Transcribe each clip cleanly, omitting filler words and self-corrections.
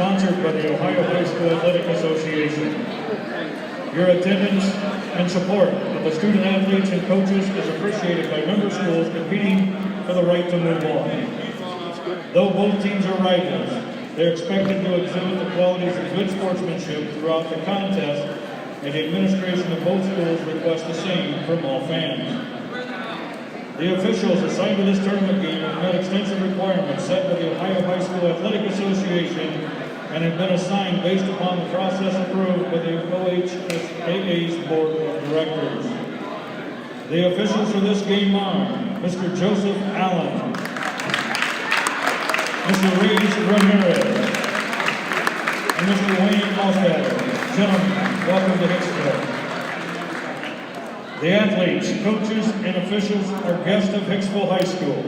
sponsored by the Ohio High School Athletic Association. Your attendance and support of the student athletes and coaches is appreciated by member schools competing for the right to move on. Though both teams are rivals, they're expected to exhibit the qualities of good sportsmanship throughout the contest, and the administration of both schools request the same from all fans. The officials assigned to this tournament game have met extensive requirements set by the Ohio High School Athletic Association and have been assigned based upon the process approved by the OHSAA's Board of Directors. The officials for this game are Mr. Joseph Allen, Mr. Reyes Ramirez, and Mr. Wayne Alstadter. Gentlemen, welcome to Hicksville. The athletes, coaches, and officials are guests of Hicksville High School.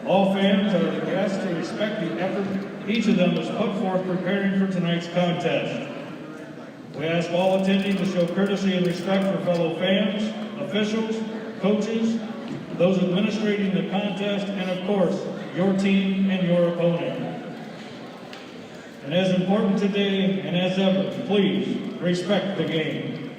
All fans are asked to respect the effort each of them has put forth preparing for tonight's contest. We ask all attending to show courtesy and respect for fellow fans, officials, coaches, those administrating the contest, and of course, your team and your opponent. And as important today and as ever, please respect the game.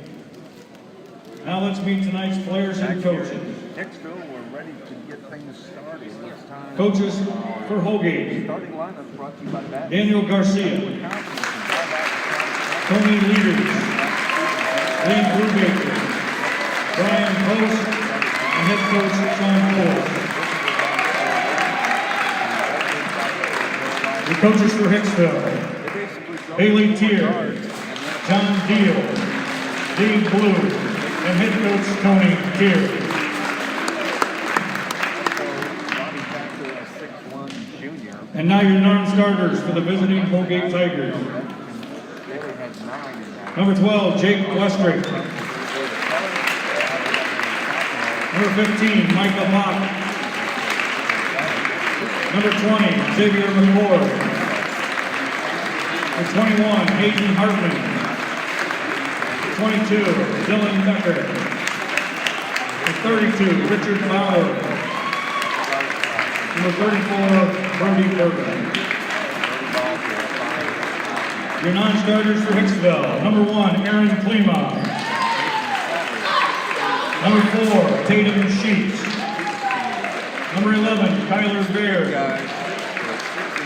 Now let's meet tonight's players and coaches. Hicksville, we're ready to get things started. It's time. Coaches for Holgate. Starting lineup brought to you by that. Daniel Garcia. Tony Leaders. Lee Brubaker. Brian Post. And head coach Sean Cole. The coaches for Hicksville. Haley Tier. John Deal. Dave Blue. And head coach Tony Tier. And now your non-starters for the visiting Holgate Tigers. Number 12, Jake Westrick. Number 15, Michael Mock. Number 20, Xavier McCord. Number 21, Hayden Hartman. 22, Dylan Becker. Number 32, Richard Bauer. Number 34, Brody Berger. Your non-starters for Hicksville. Number 1, Aaron Klima. Number 4, Tatum Sheets. Number 11, Kyler Baird.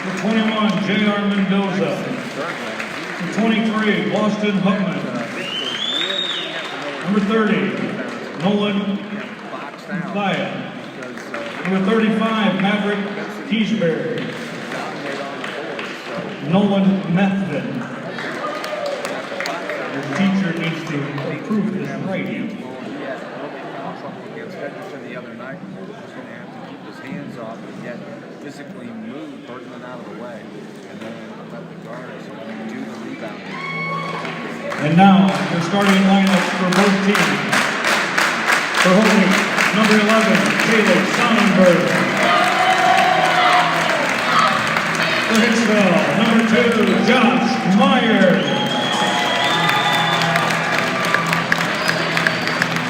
Number 21, J.R. Mendoza. Number 23, Boston Huckman. Number 30, Nolan Playa. Number 35, Maverick Keysbury. Nolan Methvin. Your teacher needs to approve this writing. Against Edgerton the other night, he's going to have to keep his hands off and yet physically move Bergman out of the way, and then let the guards do the rebounding. And now, the starting lineups for both teams. For Holgate, number 11, Caleb Sonnenberg. For Hicksville, number 2, Josh Meyer.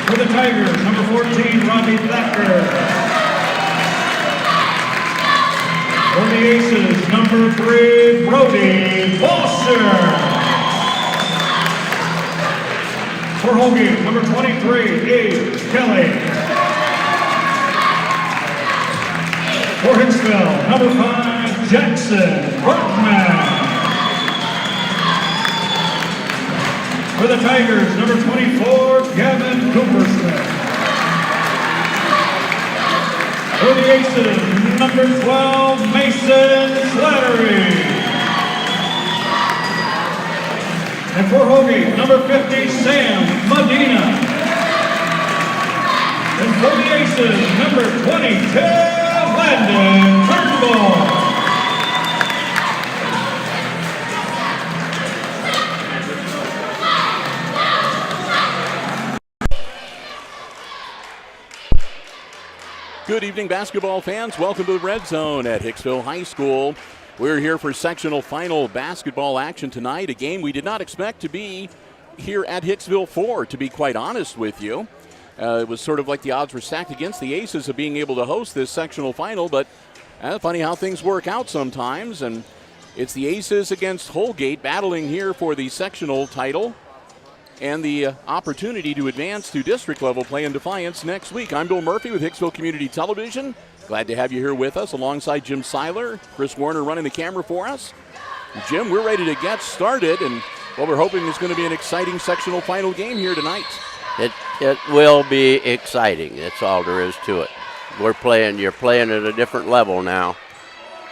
For the Tigers, number 14, Robbie Thacker. For the Aces, number 3, Brody Foster. For Holgate, number 23, Abe Kelly. For Hicksville, number 5, Jackson Brockman. For the Tigers, number 24, Gavin Coopersmith. For the Aces, number 12, Mason Slattery. And for Holgate, number 50, Sam Medina. And for the Aces, number 20, Landon Turnbull. Good evening, basketball fans. Welcome to the Red Zone at Hicksville High School. We're here for sectional final basketball action tonight, a game we did not expect to be here at Hicksville for, to be quite honest with you. It was sort of like the odds were stacked against the Aces of being able to host this sectional final, but funny how things work out sometimes. And It's the Aces against Holgate battling here for the sectional title and the opportunity to advance to district level play in Defiance next week. I'm Bill Murphy with Hicksville Community Television. Glad to have you here with us alongside Jim Seiler, Chris Warner running the camera for us. Jim, we're ready to get started, and what we're hoping is going to be an exciting sectional final game here tonight. It will be exciting. That's all there is to it. You're playing at a different level now.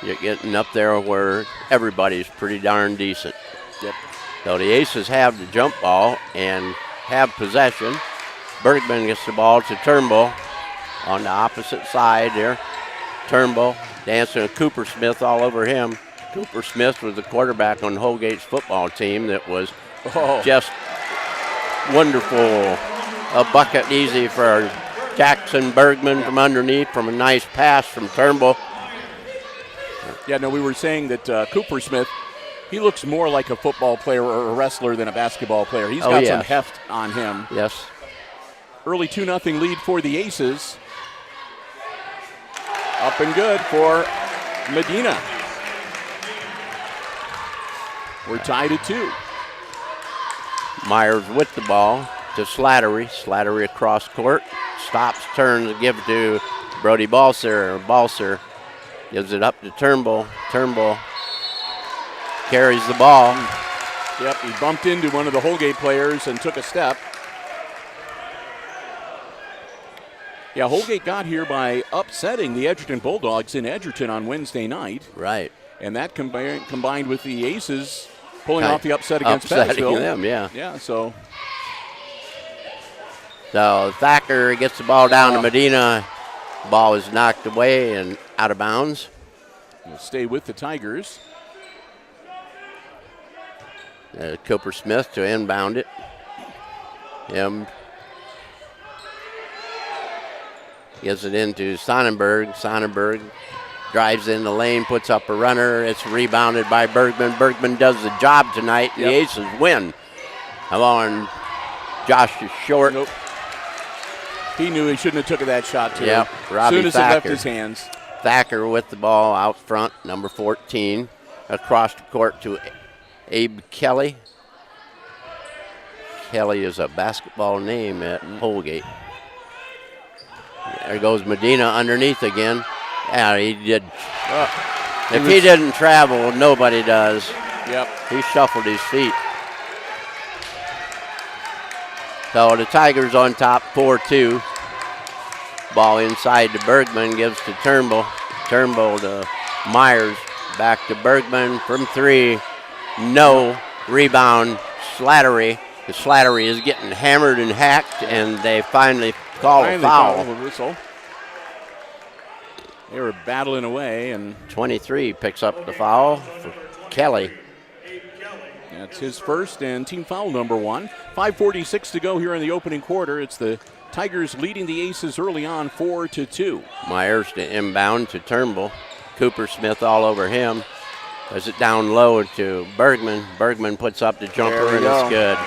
You're getting up there where everybody's pretty darn decent. Yep. So the Aces have the jump ball and have possession. Bergman gets the ball to Turnbull on the opposite side there. Turnbull dancing with Cooper Smith all over him. Cooper Smith was the quarterback on Holgate's football team that was just wonderful. A bucket easy for Jackson Bergman from underneath from a nice pass from Turnbull. Yeah, no, we were saying that Cooper Smith, he looks more like a football player or a wrestler than a basketball player. He's got some heft on him. Yes. Early 2-0 lead for the Aces. Up and good for Medina. We're tied at 2. Myers with the ball to Slattery. Slattery across court. Stops, turns, give it to Brody Balser. Balser gives it up to Turnbull. Turnbull carries the ball. Yep, he bumped into one of the Holgate players and took a step. Yeah, Holgate got here by upsetting the Edgerton Bulldogs in Edgerton on Wednesday night. Right. And that combined with the Aces pulling off the upset against Pettisville. Them, yeah. Yeah, so Thacker gets the ball down to Medina. Ball is knocked away and out of bounds. We'll stay with the Tigers. Cooper Smith to inbound it. Him gives it into Sonnenberg. Sonnenberg drives in the lane, puts up a runner. It's rebounded by Bergman. Bergman does the job tonight. The Aces win. Come on, Josh is short. Nope. He knew he shouldn't have took that shot, too. Yep, as soon as it left his hands. Thacker with the ball out front, number 14. Across the court to Abe Kelly. Kelly is a basketball name at Holgate. There goes Medina underneath again. Yeah, he did. If he didn't travel, nobody does. Yep. He shuffled his feet. So the Tigers on top, 4-2. Ball inside to Bergman, gives to Turnbull. Turnbull to Myers, back to Bergman from 3. No. Rebound, Slattery. The Slattery is getting hammered and hacked, and they finally call a foul. Call a whistle. They were battling away, and 23 picks up the foul for Kelly. That's his first and team foul number 1. 5:46 to go here in the opening quarter. It's the Tigers leading the Aces early on 4-2. Myers to inbound to Turnbull. Cooper Smith all over him. Does it down low to Bergman. Bergman puts up the jumper and it's good.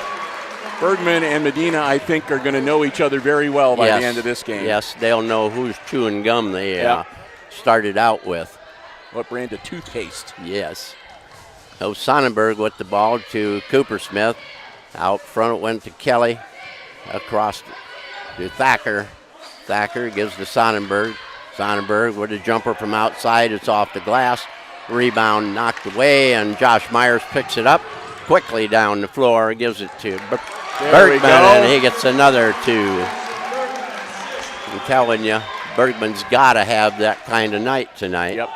Bergman and Medina, I think, are going to know each other very well by the end of this game. Yes, they'll know who's chewing gum they started out with. What brand of toothpaste? Yes. So Sonnenberg with the ball to Cooper Smith. Out front it went to Kelly. Across to Thacker. Thacker gives to Sonnenberg. Sonnenberg with a jumper from outside. It's off the glass. Rebound knocked away, and Josh Myers picks it up quickly down the floor. Gives it to Bergman, and he gets another 2. I'm telling you, Bergman's got to have that kind of night tonight. Yep.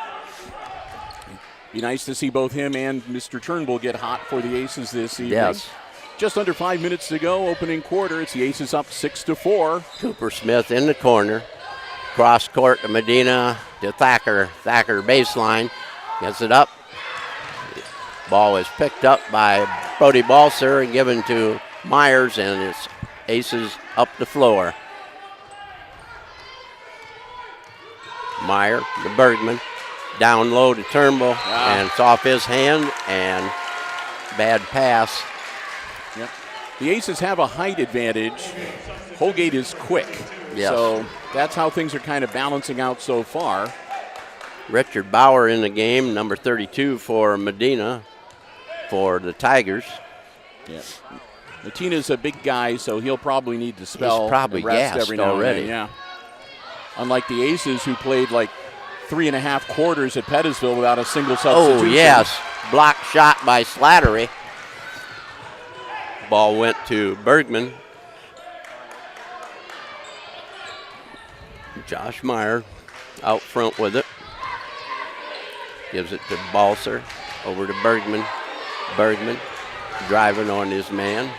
Be nice to see both him and Mr. Turnbull get hot for the Aces this evening. Yes. Just under 5 minutes to go, opening quarter. It's the Aces up 6-4. Cooper Smith in the corner. Cross court to Medina to Thacker. Thacker baseline. Gets it up. Ball is picked up by Brody Balser and given to Myers, and it's Aces up the floor. Meyer to Bergman. Down low to Turnbull, and it's off his hand, and bad pass. Yep. The Aces have a height advantage. Holgate is quick. Yes. So that's how things are kind of balancing out so far. Richard Bauer in the game, number 32 for Medina for the Tigers. Yeah. Matina's a big guy, so he'll probably need to spell He's probably rest gassed every now already. and then. Yeah. Unlike the Aces, who played like 3.5 quarters at Pettisville without a single substitution. Oh, yes. Blocked shot by Slattery. Ball went to Bergman. Josh Meyer out front with it. Gives it to Balser. Over to Bergman. Bergman driving on his man.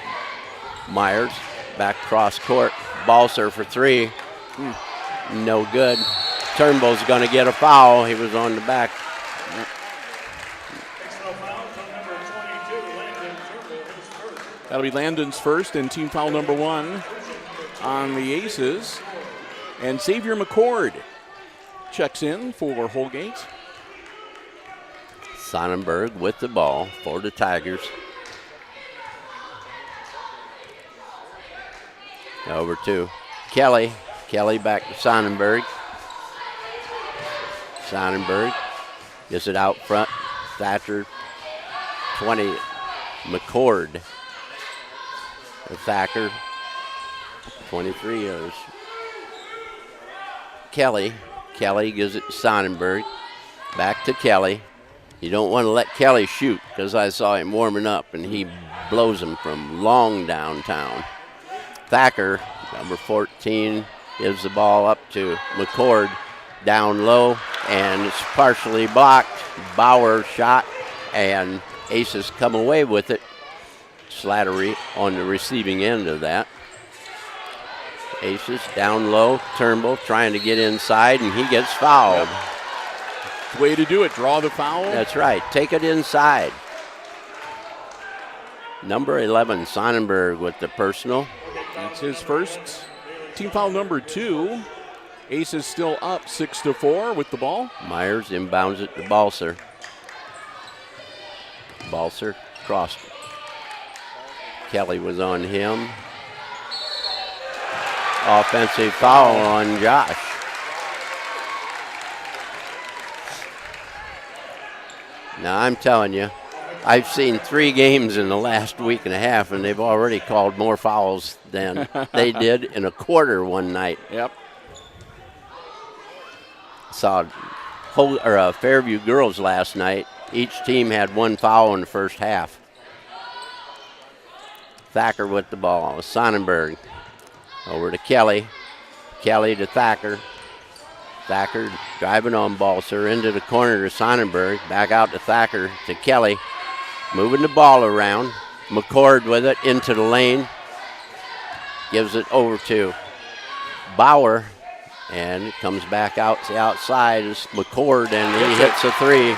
Myers back cross court. Balser for three. No good. Turnbull's going to get a foul. He was on the back. That'll be Landon's first and team foul number 1 on the Aces. And Xavier McCord checks in for Holgate. Sonnenberg with the ball for the Tigers. Over to Kelly. Kelly back to Sonnenberg. Sonnenberg gets it out front. Thatcher, 20. McCord. Thacker, 23 years. Kelly. Kelly gives it to Sonnenberg. Back to Kelly. You don't want to let Kelly shoot because I saw him warming up and he blows him from long downtown. Thacker, number 14, gives the ball up to McCord down low and it's partially blocked. Bauer shot and Aces come away with it. Slattery on the receiving end of that. Aces down low. Turnbull trying to get inside and he gets fouled. Yep. Way to do it, draw the foul. That's right, take it inside. Number 11, Sonnenberg with the personal. That's his first. Team foul number 2. Aces still up 6-4 with the ball. Myers inbounds it to Balser. Balser crossed. Kelly was on him. Offensive foul on Josh. Now I'm telling you, I've seen 3 games in the last week and a half, and they've already called more fouls than they did in a quarter one night. Yep. Saw Fairview girls last night. Each team had 1 foul in the first half. Thacker with the ball. Sonnenberg over to Kelly. Kelly to Thacker. Thacker driving on Balser into the corner to Sonnenberg. Back out to Thacker to Kelly. Moving the ball around. McCord with it into the lane. Gives it over to Bauer. And it comes back out to the outside. It's McCord and he hits a 3.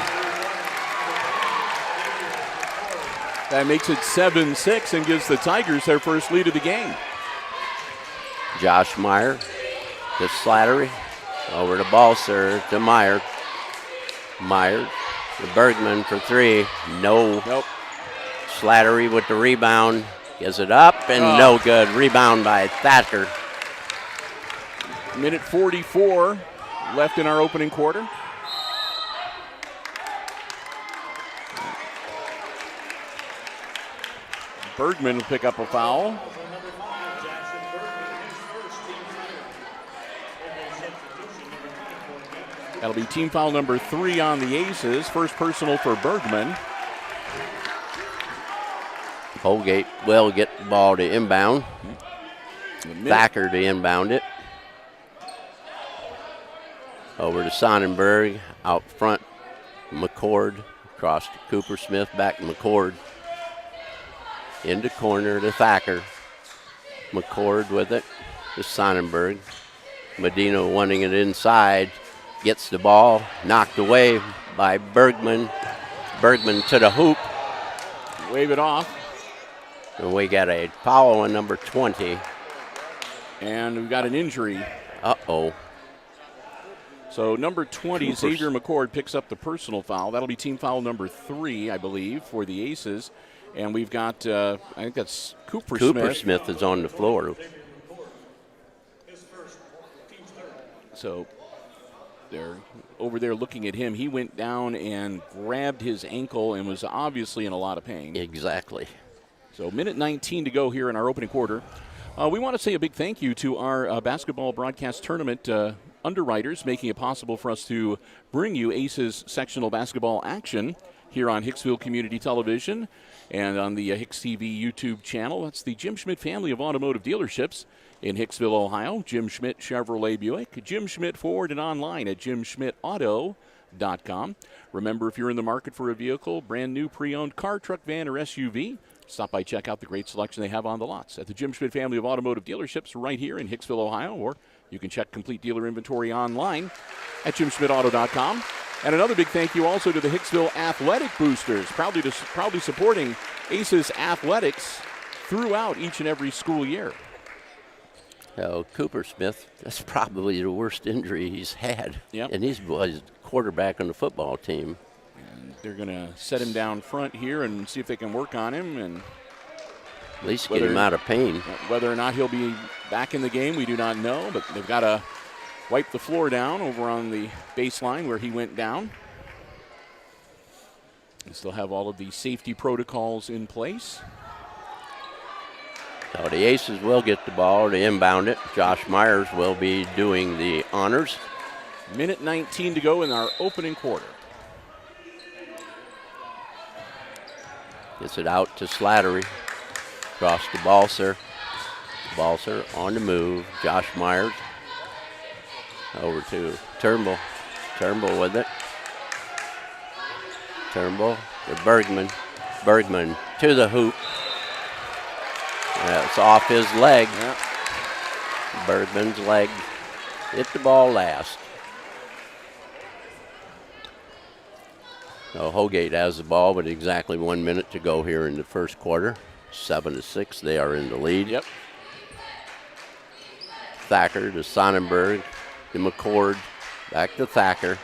That makes it 7-6 and gives the Tigers their first lead of the game. Josh Meyer to Slattery. Over to Balser to Meyer. Meyer to Bergman for 3. No. Nope. Slattery with the rebound. Gives it up and no good. Rebound by Thacker. Minute 44 left in our opening quarter. Bergman will pick up a foul. That'll be team foul number 3 on the Aces. First personal for Bergman. Holgate will get the ball to inbound. Thacker to inbound it. Over to Sonnenberg. Out front, McCord. Across to Cooper Smith. Back to McCord. Into corner to Thacker. McCord with it to Sonnenberg. Medina wanting it inside. Gets the ball knocked away by Bergman. Bergman to the hoop. Wave it off. And we got a foul on number 20. And we've got an injury. Uh-oh. So number 20, Xavier McCord, picks up the personal foul. That'll be team foul number 3, I believe, for the Aces. And we've got, I think that's Cooper Smith. Cooper Smith is on the floor. So They're over there looking at him. He went down and grabbed his ankle and was obviously in a lot of pain. Exactly. So minute 19 to go here in our opening quarter. We want to say a big thank you to our basketball broadcast tournament underwriters, making it possible for us to bring you Aces sectional basketball action here on Hicksville Community Television and on the HIX-TV YouTube channel. That's the Jim Schmidt family of automotive dealerships in Hicksville, Ohio. Jim Schmidt Chevrolet Buick, Jim Schmidt Ford, and online at jimschmidtauto.com. Remember, if you're in the market for a vehicle, brand new pre-owned car, truck, van, or SUV, stop by, check out the great selection they have on the lots at the Jim Schmidt family of automotive dealerships right here in Hicksville, Ohio, or you can check complete dealer inventory online at jimschmidtauto.com. And another big thank you also to the Hicksville Athletic Boosters, proudly supporting Aces athletics throughout each and every school year. Cooper Smith, that's probably the worst injury he's had. Yep. And he's was quarterback on the football team. And they're going to set him down front here and see if they can work on him. And at least get him out of pain. Whether or not he'll be back in the game, we do not know, but they've got to wipe the floor down over on the baseline where he went down. They still have all of the safety protocols in place. So the Aces will get the ball to inbound it. Josh Myers will be doing the honors. Minute 19 to go in our opening quarter. Gets it out to Slattery. Across to Balser. Balser on the move. Josh Myers. Over to Turnbull. Turnbull with it. Turnbull to Bergman. Bergman to the hoop. It's off his leg. Yep. Bergman's leg hit the ball last. So Holgate has the ball with exactly 1 minute to go here in the first quarter. 7-6, they are in the lead. Yep. Thacker to Sonnenberg to McCord. Back to Thacker.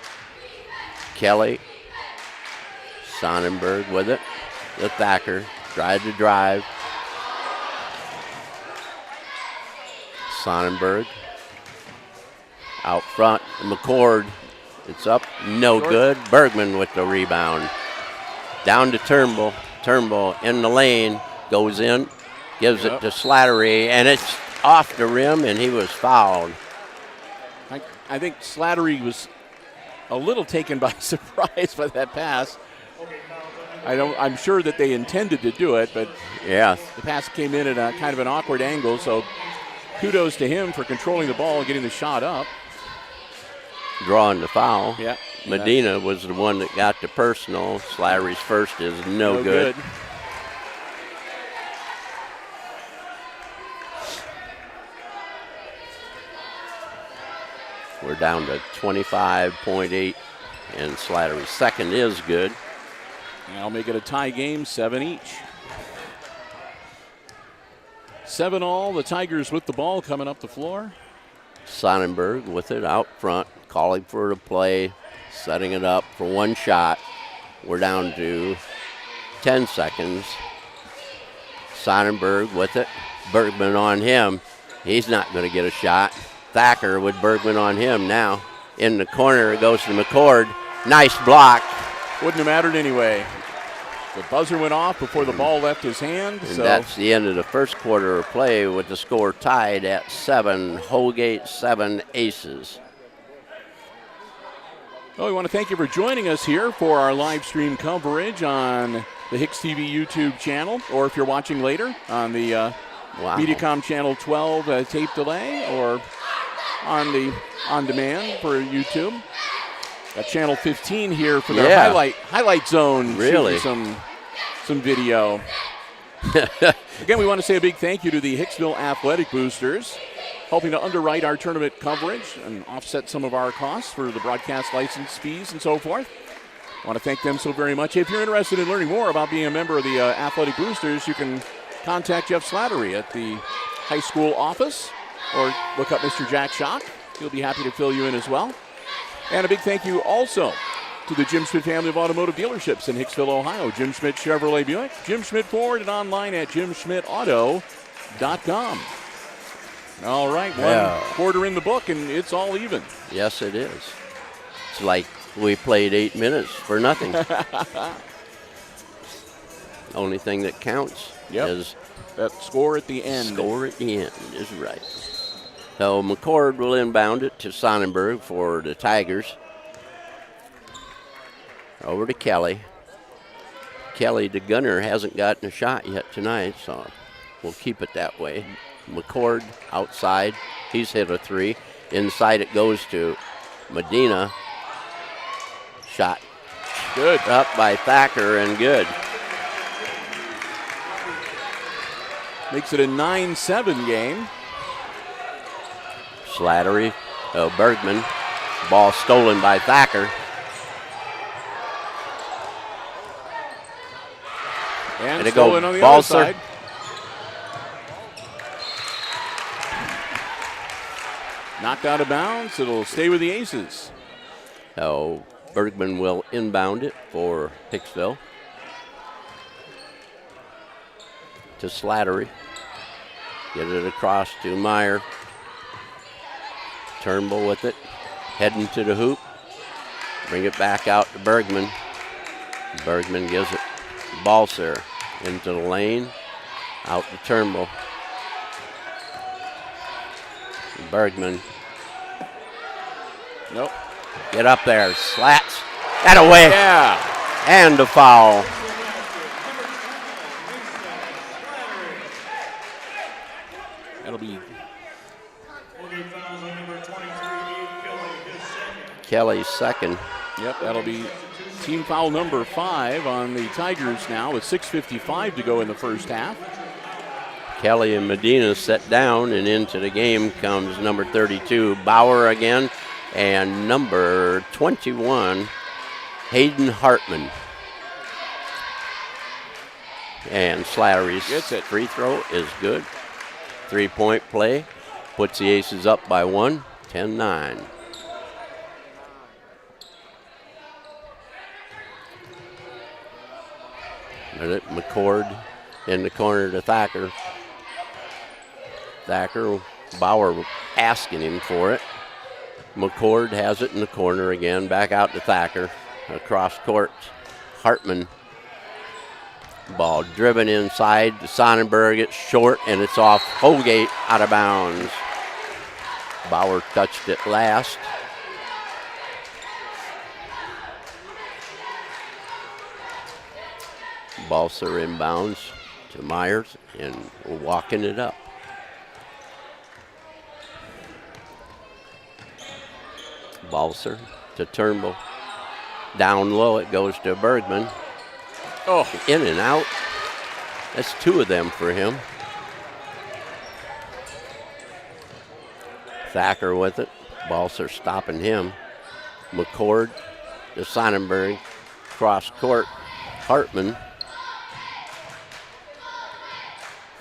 Kelly. Sonnenberg with it. To Thacker. Tried to drive. Sonnenberg out front. McCord. It's up. No good. Bergman with the rebound. Down to Turnbull. Turnbull in the lane. Goes in. Gives it to Slattery. And it's off the rim, and he was fouled. I think Slattery was a little taken by surprise by that pass. I'm sure that they intended to do it, but yeah, the pass came in at a kind of an awkward angle, so kudos to him for controlling the ball and getting the shot up. Drawing the foul. Yeah. Medina was the one that got the personal. Slattery's first is no good. We're down to 25.8, and Slattery's second is good. And I'll make it a tie game, 7 each. 7-all, the Tigers with the ball coming up the floor. Sonnenberg with it out front, calling for the play, setting it up for one shot. We're down to 10 seconds. Sonnenberg with it. Bergman on him. He's not going to get a shot. Thacker with Bergman on him now. In the corner, it goes to McCord. Nice block. Wouldn't have mattered anyway. The buzzer went off before the ball left his hand. And that's the end of the first quarter of play with the score tied at 7. Holgate 7, Aces. Well, we want to thank you for joining us here for our live stream coverage on the HIX-TV YouTube channel, or if you're watching later on the Mediacom Channel 12 tape delay, or on demand for YouTube. Got Channel 15 here for their highlight zone. Really? Some video. Again, we want to say a big thank you to the Hicksville Athletic Boosters, helping to underwrite our tournament coverage and offset some of our costs for the broadcast license fees and so forth. I want to thank them so very much. If you're interested in learning more about being a member of the Athletic Boosters, you can contact Jeff Slattery at the high school office, or look up Mr. Jack Schock. He'll be happy to fill you in as well. And a big thank you also to the Jim Schmidt family of automotive dealerships in Hicksville, Ohio. Jim Schmidt Chevrolet Buick, Jim Schmidt Ford, and online at jimschmidtauto.com. All right, one quarter in the book, and it's all even. Yes, it is. It's like we played 8 minutes for nothing. Only thing that counts is that score at the end. Score at the end is right. So McCord will inbound it to Sonnenberg for the Tigers. Over to Kelly. Kelly, the gunner, hasn't gotten a shot yet tonight, so we'll keep it that way. McCord outside. He's hit a 3. Inside it goes to Medina. Shot. Good. Up by Thacker and good. Makes it a 9-7 game. Slattery, Bergman. Ball stolen by Thacker. And It'll stolen go on the Balser. other side. Knocked out of bounds. It'll stay with the Aces. So Bergman will inbound it for Hicksville. To Slattery. Get it across to Meyer. Turnbull with it. Heading to the hoop. Bring it back out to Bergman. Bergman gives it Balser into the lane. Out to Turnbull. Bergman. Nope. Get up there. Slats. And away. Yeah. And a foul. That'll be Kelly's second. Yep, that'll be team foul number 5 on the Tigers now with 6:55 to go in the first half. Kelly and Medina set down, and into the game comes number 32, Bauer again, and number 21, Hayden Hartman. And Slattery's Gets it. free throw is good. 3-point play puts the Aces up by 1, 10-9. McCord in the corner to Thacker. Thacker, Bauer asking him for it. McCord has it in the corner again. Back out to Thacker. Across court, Hartman. Ball driven inside to Sonnenberg. It's short and it's off Holgate, out of bounds. Bauer touched it last. Balser inbounds to Myers, and we're walking it up. Balser to Turnbull. Down low, it goes to Bergman. Oh, In and out. That's 2 of them for him. Thacker with it. Balser stopping him. McCord to Sonnenberg. Cross court. Hartman.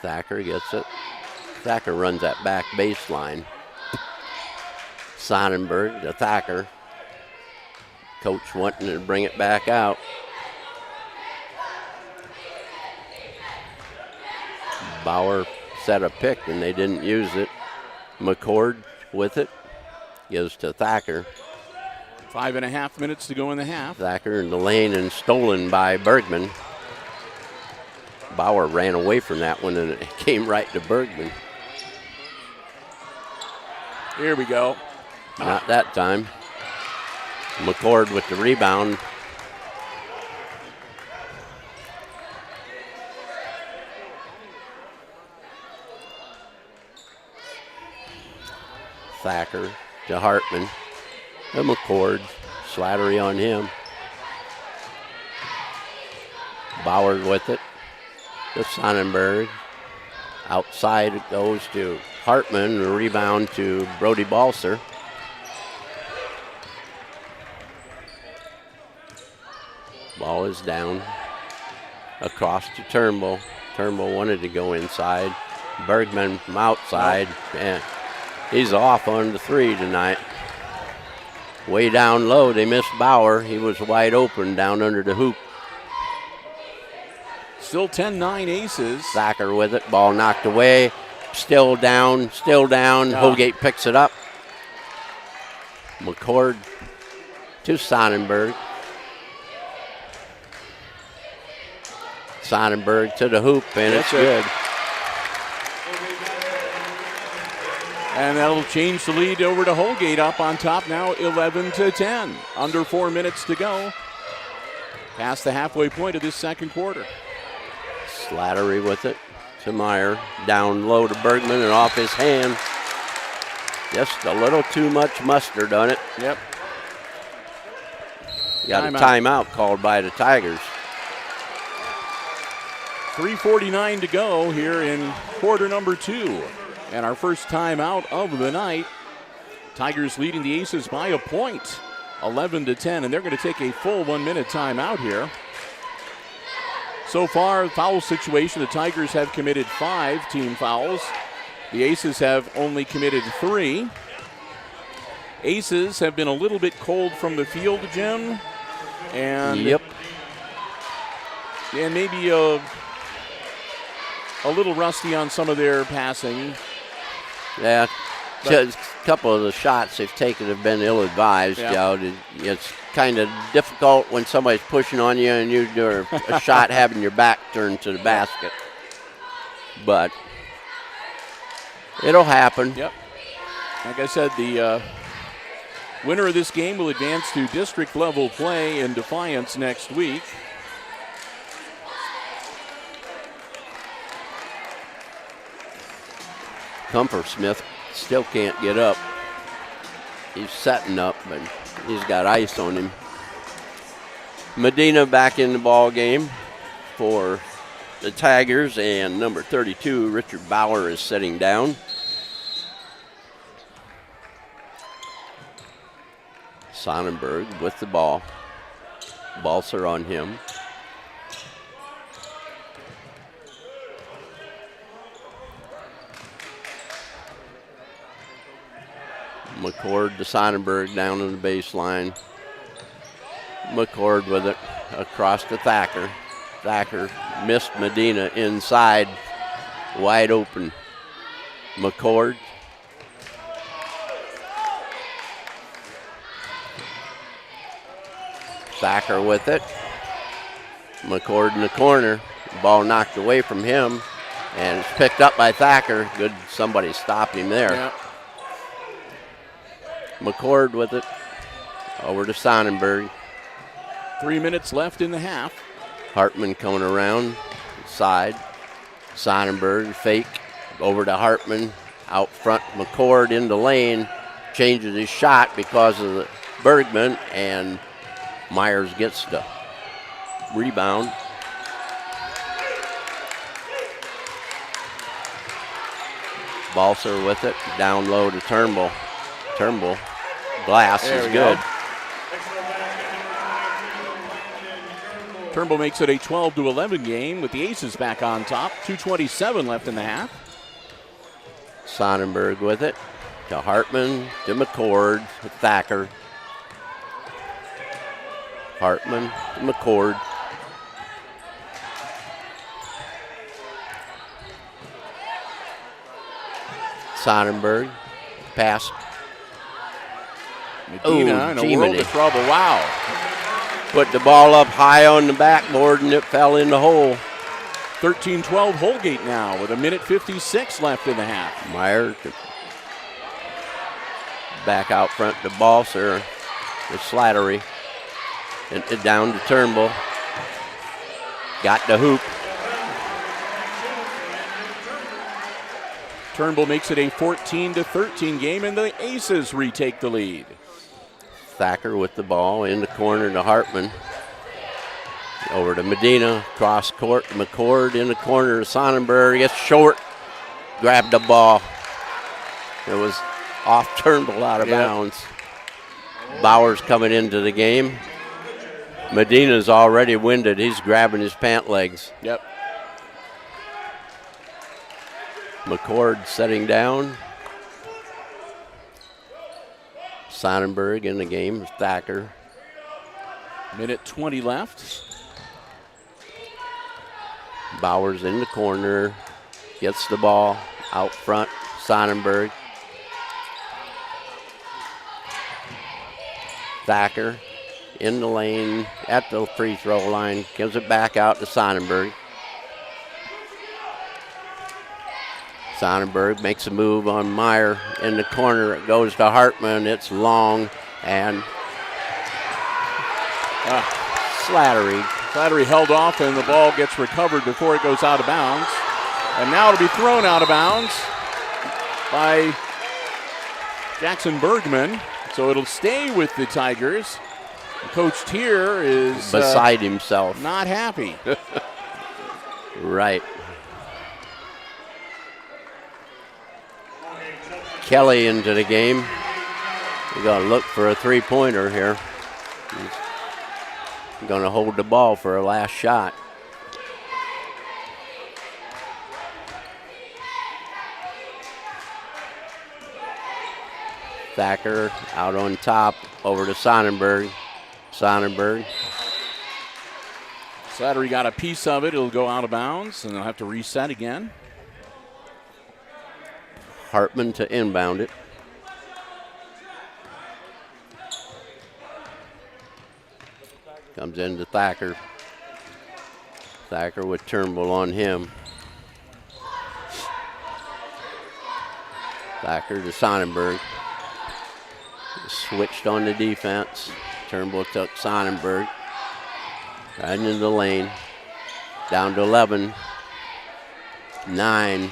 Thacker gets it. Thacker runs that back baseline. Sonnenberg to Thacker. Coach wanting to bring it back out. Bauer set a pick and they didn't use it. McCord with it. Gives to Thacker. 5.5 minutes to go in the half. Thacker in the lane and stolen by Bergman. Bauer ran away from that one and it came right to Bergman. Here we go. Not that time. McCord with the rebound. Thacker to Hartman. And McCord. Slattery on him. Bauer with it. To Sonnenberg. Outside it goes to Hartman. A rebound to Brody Balser. Ball is down. Across to Turnbull. Turnbull wanted to go inside. Bergman from outside. And he's off on the 3 tonight. Way down low, they missed Bauer. He was wide open down under the hoop. Still 10-9 Aces. Thacker with it. Ball knocked away. Still down, still down. Holgate picks it up. McCord to Sonnenberg. Sonnenberg to the hoop, and it's good. And that'll change the lead over to Holgate, up on top now 11-10. Under 4 minutes to go. Past the halfway point of this second quarter. Slattery with it to Meyer. Down low to Bergman and off his hand. Just a little too much mustard on it. Yep. Got a timeout called by the Tigers. 3:49 to go here in quarter number 2. And our first timeout of the night. Tigers leading the Aces by a point, 11-10, and they're going to take a full 1 minute timeout here. So far, foul situation, the Tigers have committed 5 team fouls. The Aces have only committed 3. Aces have been a little bit cold from the field, Jim. And yep. And maybe a little rusty on some of their passing. Yeah, a couple of the shots they've taken have been ill-advised. Yeah. You know, it's kind of difficult when somebody's pushing on you and you do a shot having your back turned to the basket. But it'll happen. Yep. Like I said, the winner of this game will advance to district level play in Defiance next week. Smith still can't get up. He's setting up, but he's got ice on him. Medina back in the ball game for the Tigers, and number 32, Richard Bauer, is sitting down. Sonnenberg with the ball. Balser on him. McCord to Sonnenberg down on the baseline. McCord with it across to Thacker. Thacker missed Medina inside, wide open. McCord. Thacker with it. McCord in the corner. Ball knocked away from him, and it's picked up by Thacker. Good, somebody stopped him there. Yep. McCord with it over to Sonnenberg. 3 minutes left in the half. Hartman coming around side. Sonnenberg fake over to Hartman. Out front, McCord in the lane. Changes his shot because of the Bergman, and Myers gets the rebound. Balser with it. Down low to Turnbull. Turnbull. Glass there is good. Turnbull makes it a 12-11 game with the Aces back on top. 2:27 left in the half. Sonnenberg with it to Hartman, to McCord, to Thacker. Hartman to McCord. Sonnenberg, pass. Medina in a world of trouble. Wow. Put the ball up high on the backboard, and it fell in the hole. 13-12 Holgate now with 1:56 left in the half. Meyer back out front to Balser. The Slattery. And down to Turnbull. Got the hoop. Turnbull makes it a 14-13 game, and the Aces retake the lead. Thacker with the ball in the corner to Hartman. Over to Medina, cross court, McCord in the corner to Sonnenberg, gets short, grabbed the ball. It was off Turnbull, out of bounds. Bowers coming into the game. Medina's already winded, he's grabbing his pant legs. Yep. McCord setting down. Sonnenberg in the game, Thacker. 1:20 left. Bowers in the corner, gets the ball out front, Sonnenberg. Thacker in the lane at the free throw line, gives it back out to Sonnenberg. Sonnenberg makes a move on Meyer in the corner. It goes to Hartman. It's long, and Slattery. Slattery held off, and the ball gets recovered before it goes out of bounds. And now it'll be thrown out of bounds by Jackson Bergman. So it'll stay with the Tigers. Coach Tier is beside himself. Not happy. Right. Kelly into the game. We're going to look for a three-pointer here. He's going to hold the ball for a last shot. Thacker out on top, over to Sonnenberg. Slattery got a piece of it. It'll go out of bounds, and they'll have to reset again. Hartman to inbound it. Comes into Thacker. Thacker with Turnbull on him. Thacker to Sonnenberg. Switched on the defense. Turnbull took Sonnenberg. Right into the lane. Down to 11. 9.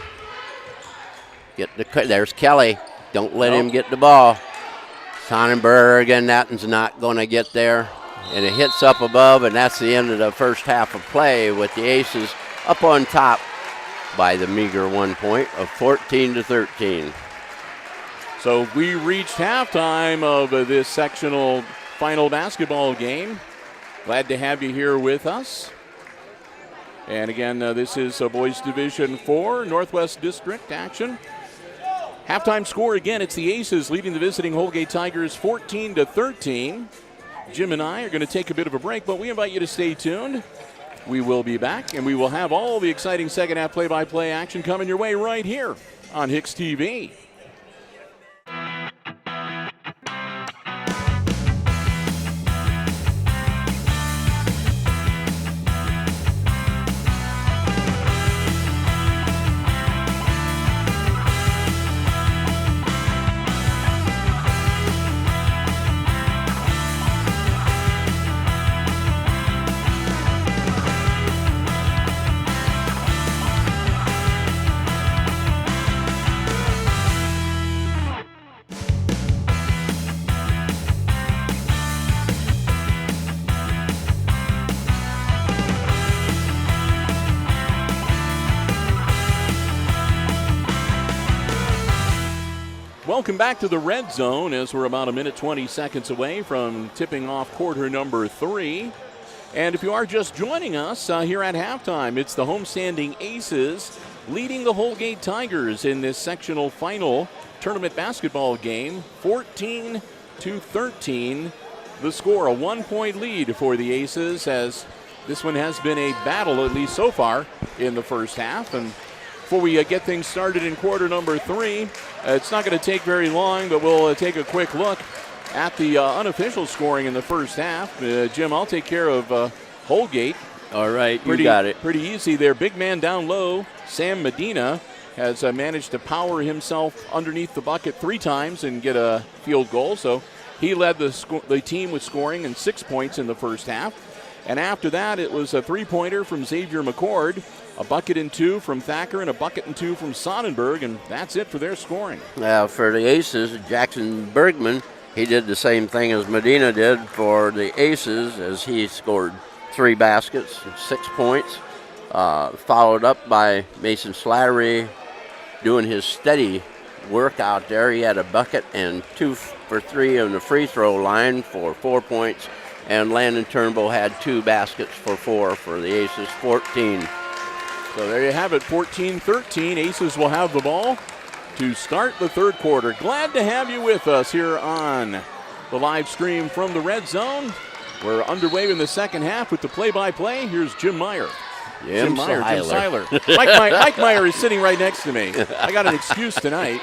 There's Kelly. Don't let him get the ball. Sonnenberg, and that's not going to get there. And it hits up above, and that's the end of the first half of play with the Aces up on top by the meager 1 point of 14-13. So we reached halftime of this sectional final basketball game. Glad to have you here with us. And again, this is Boys Division 4 Northwest District action. Halftime score again, it's the Aces leading the visiting Holgate Tigers 14-13. Jim and I are going to take a bit of a break, but we invite you to stay tuned. We will be back, and we will have all the exciting second half play-by-play action coming your way right here on HIX-TV. Welcome back to the Red Zone as we're about a minute 20 seconds away from tipping off quarter number 3. And if you are just joining us here at halftime, it's the homestanding Aces leading the Holgate Tigers in this sectional final tournament basketball game, 14-13. The score, a 1 point lead for the Aces, as this one has been a battle, at least so far, in the first half. And before we get things started in quarter number 3, it's not going to take very long, but we'll take a quick look at the unofficial scoring in the first half. Jim, I'll take care of Holgate. All right, you got it. Pretty easy there. Big man down low, Sam Medina, has managed to power himself underneath the bucket 3 times and get a field goal. So he led the team with scoring and 6 points in the first half. And after that, it was a 3-pointer from Xavier McCord, a bucket and 2 from Thacker, and a bucket and 2 from Sonnenberg, and that's it for their scoring. For the Aces, Jackson Bergman, he did the same thing as Medina did for the Aces, as he scored 3 baskets and 6 points, followed up by Mason Slattery doing his steady work out there. He had a bucket and 2 for 3 on the free throw line for 4 points, and Landon Turnbull had 2 baskets for 4 for the Aces, 14. So there you have it, 14-13. Aces will have the ball to start the third quarter. Glad to have you with us here on the live stream from the Red Zone. We're underway in the second half with the play-by-play. Here's Jim Meyer. Jim Seiler. Mike Meyer is sitting right next to me. I got an excuse tonight.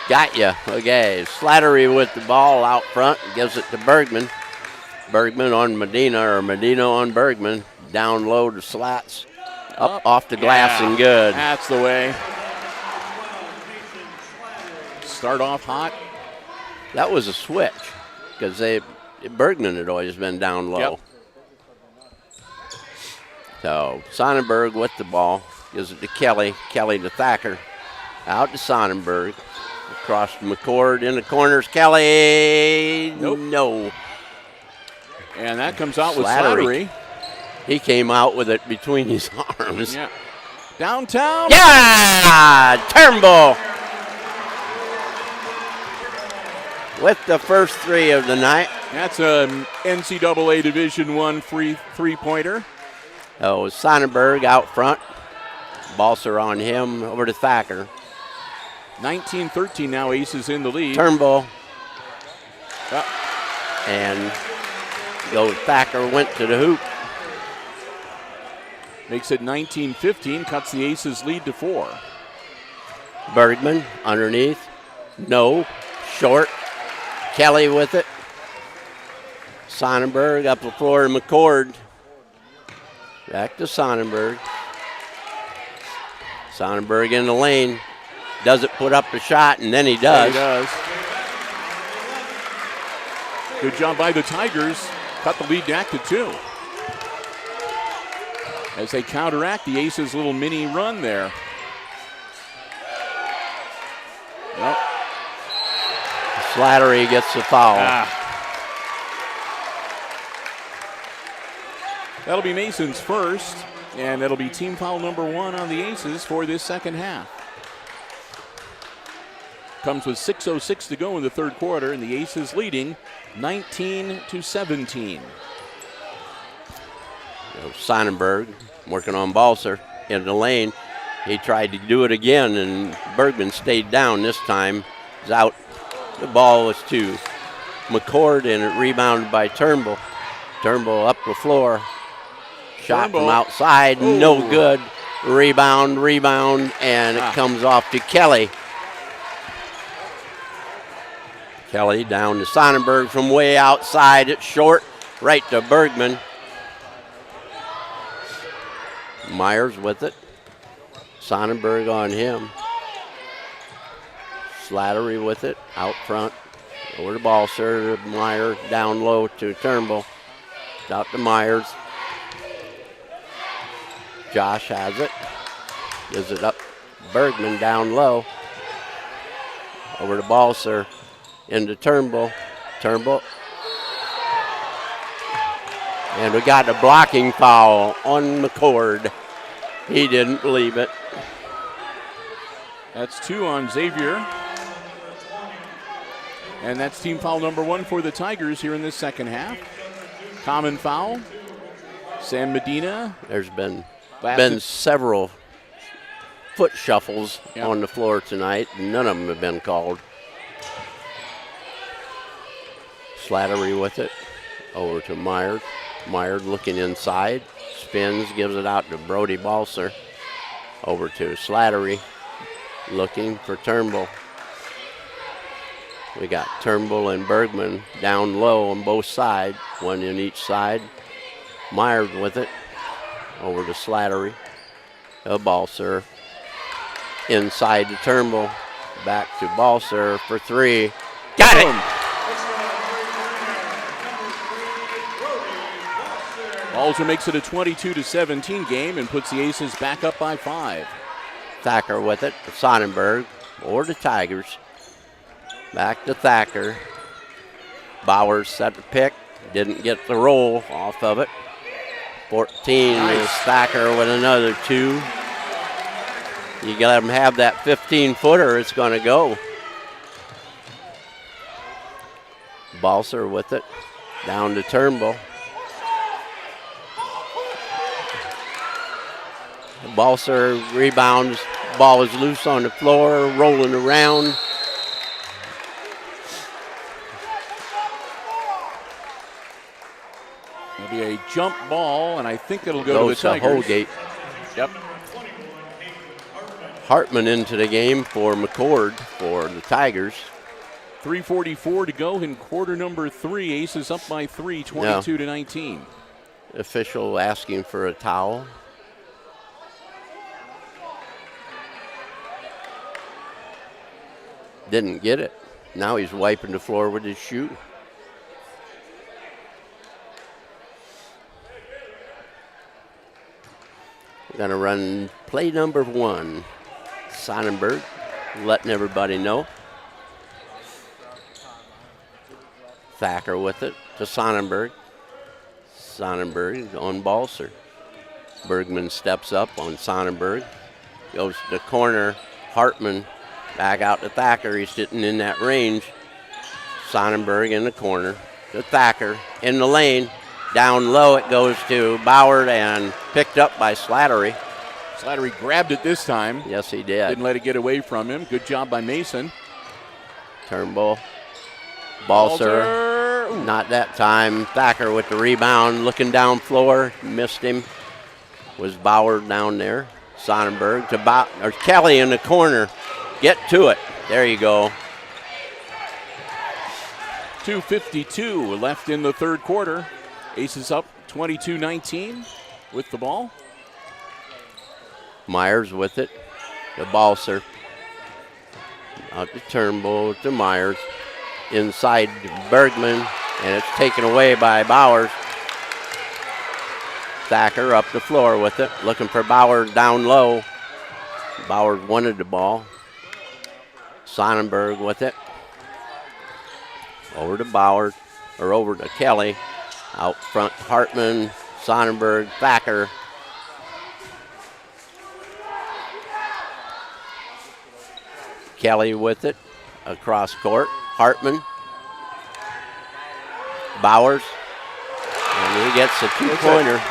Got you. Okay, Slattery with the ball out front, gives it to Bergman. Bergman on Medina, or Medina on Bergman. Down low to Slats. Up off the glass and good. That's the way. Start off hot. That was a switch because Bergman had always been down low. Yep. So Sonnenberg with the ball. Gives it to Kelly. Kelly to Thacker. Out to Sonnenberg. Across to McCord in the corners. Kelly. Nope. No. And that comes out with Slattery. Slattery. He came out with it between his arms. Yeah. Downtown. Yeah! Turnbull with the first three of the night. That's an NCAA Division I free three-pointer. Oh, Sonnenberg out front. Balser on him, over to Thacker. 19-13 now, Aces in the lead. Turnbull. And Thacker went to the hoop. Makes it 19-15, cuts the Aces lead to 4. Bergman underneath. No. Short. Kelly with it. Sonnenberg up the floor to McCord. Back to Sonnenberg. Sonnenberg in the lane. Doesn't put up a shot, and then he does. Yeah, he does. Good job by the Tigers. Cut the lead back to 2. As they counteract the Aces' little mini run there. Yep. Slattery gets the foul. That'll be Mason's first, and that'll be team foul number 1 on the Aces for this second half. Comes with 6:06 to go in the third quarter, and the Aces leading 19-17. Sonnenberg working on Balser in the lane. He tried to do it again, and Bergman stayed down this time. He's out. The ball was to McCord, and it rebounded by Turnbull. Turnbull up the floor. Shot from outside, no good. Rebound, and it comes off to Kelly. Kelly down to Sonnenberg from way outside. It's short, right to Bergman. Myers with it. Sonnenberg on him. Slattery with it, out front. Over to Balser, Myers down low to Turnbull. Out to Myers. Josh has it. Gives it up. Bergman down low. Over to Balser. Into Turnbull. Turnbull. And we got a blocking foul on McCord. He didn't believe it. That's 2 on Xavier. And that's team foul number 1 for the Tigers here in this second half. Common foul. San Medina. There's been several foot shuffles on the floor tonight. None of them have been called. Slattery with it. Over to Myers. Myers looking inside. Spins, gives it out to Brody Balser. Over to Slattery. Looking for Turnbull. We got Turnbull and Bergman down low on both sides. One in each side. Myers with it. Over to Slattery. Balser. Inside to Turnbull. Back to Balser for 3. Got it! Balser makes it a 22-17 game and puts the Aces back up by 5. Thacker with it. Sonnenberg. Or the Tigers. Back to Thacker. Bowers set the pick. Didn't get the roll off of it. 14 is Thacker with another 2. You got them have that 15-footer, it's going to go. Balser with it. Down to Turnbull. Balser rebounds. Ball is loose on the floor, rolling around. It'll be a jump ball, and I think it'll go to the Tigers. Holgate. Yep. Hartman into the game for McCord for the Tigers. 3:44 to go in quarter number 3. Aces up by 3, 22-19. Official asking for a towel. Didn't get it. Now he's wiping the floor with his shoe. We're going to run play number 1. Sonnenberg letting everybody know. Thacker with it to Sonnenberg. Sonnenberg on Balser. Bergman steps up on Sonnenberg. Goes to the corner. Hartman back out to Thacker. He's sitting in that range. Sonnenberg in the corner to Thacker in the lane. Down low it goes to Bauer and picked up by Slattery. Slattery grabbed it this time. Yes, he did. Didn't let it get away from him. Good job by Mason. Turnbull. Balser. Not that time. Thacker with the rebound. Looking down floor. Missed him. Was Bauer down there. Sonnenberg to Kelly in the corner. Get to it. There you go. 2:52 left in the third quarter. Aces up 22-19 with the ball. Myers with it. To Balser. Out to Turnbull to Myers. Inside Bergman. And it's taken away by Bowers. Thacker up the floor with it. Looking for Bowers down low. Bowers wanted the ball. Sonnenberg with it. Over to Bowers. Or over to Kelly. Out front Hartman. Sonnenberg. Thacker. Kelly with it. Across court. Hartman. Bowers. And he gets a 2-pointer.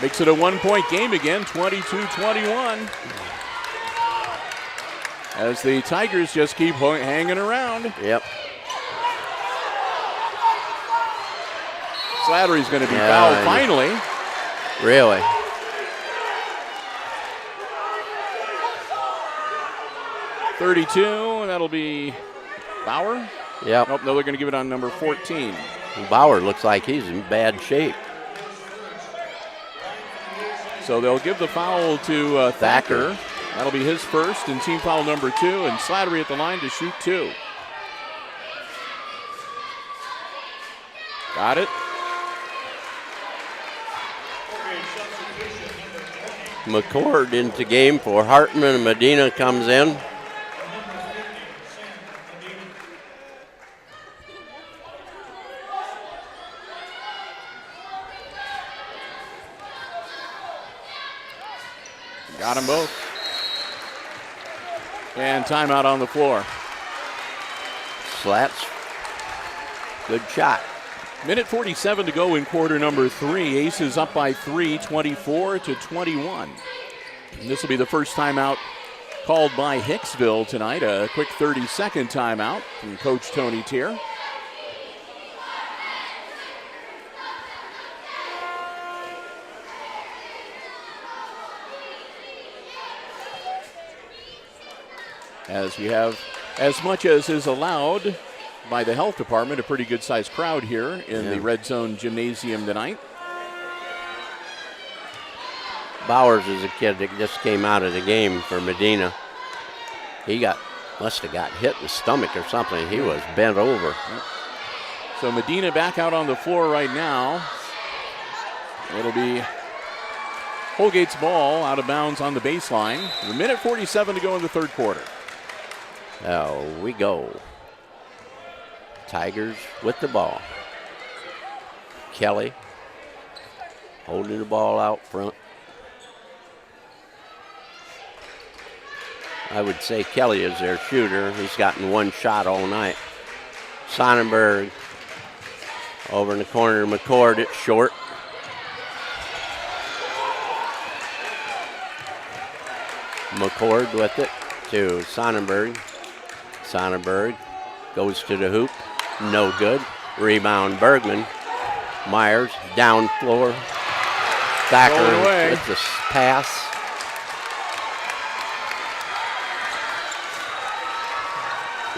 Makes it a 1-point game again, 22-21. As the Tigers just keep hanging around. Yep. Slattery's going to be fouled finally. Really? .32, and that'll be Bauer. Yep. Nope, no, they're going to give it on number 14. Bauer looks like he's in bad shape. So they'll give the foul to Thacker. That'll be his first and team foul number 2, and Slattery at the line to shoot 2. Got it. McCord into game for Hartman, and Medina comes in. Got them both. And timeout on the floor. Slats. Good shot. Minute 47 to go in quarter number 3. Aces up by 3, 24-21. And this will be the first timeout called by Hicksville tonight. A quick 30-second timeout from Coach Tony Tier. As we have as much as is allowed by the health department, a pretty good sized crowd here in the Red Zone Gymnasium tonight. Bowers is a kid that just came out of the game for Medina. He must have got hit in the stomach or something. He was bent over. Yep. So Medina back out on the floor right now. It'll be Holgate's ball out of bounds on the baseline. A minute 47 to go in the third quarter. Oh, we go. Tigers with the ball. Kelly holding the ball out front. I would say Kelly is their shooter. He's gotten one shot all night. Sonnenberg over in the corner. McCord, it's short. McCord with it to Sonnenberg. Sonnenberg goes to the hoop. No good. Rebound Bergman. Myers down floor. Thacker with the pass.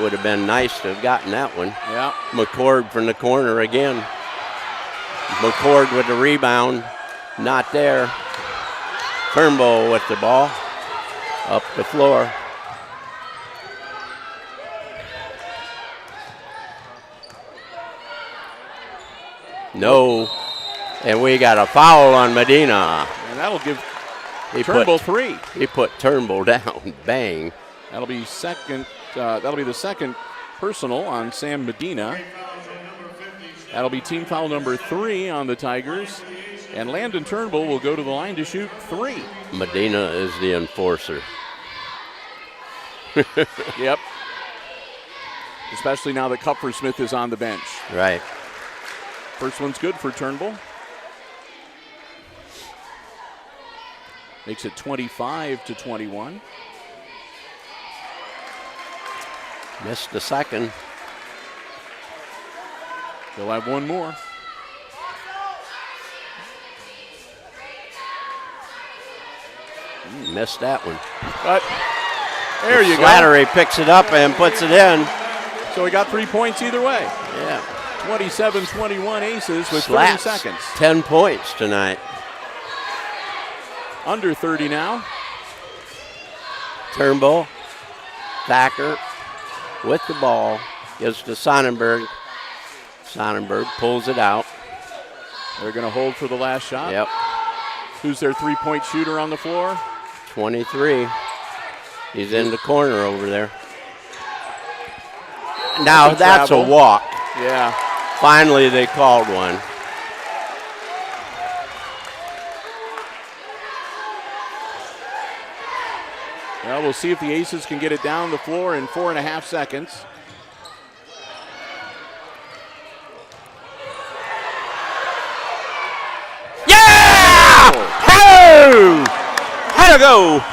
Would have been nice to have gotten that one. Yeah. McCord from the corner again. McCord with the rebound. Not there. Turnbull with the ball. Up the floor. No. And we got a foul on Medina. And that'll give Turnbull 3. He put Turnbull down. Bang. That'll be second. That'll be the second personal on Sam Medina. That'll be team foul number 3 on the Tigers. And Landon Turnbull will go to the line to shoot 3. Medina is the enforcer. Yep. Especially now that Kupfer Smith is on the bench. Right. First one's good for Turnbull. Makes it 25-21. Missed the second. They'll have one more. Missed that one. But there you go. Slattery picks it up and puts it in. So he got 3 points either way. Yeah. 27-21 Aces with Slats. 30 seconds. 10 points tonight. Under 30 now. Turnbull. Thacker with the ball. Gives to Sonnenberg. Sonnenberg pulls it out. They're going to hold for the last shot. Yep. Who's their three-point shooter on the floor? 23. He's in the corner over there. Now that's a walk. Yeah. Finally they called one. Well, we'll see if the Aces can get it down the floor in 4.5 seconds. Yeah! Oh! How to go?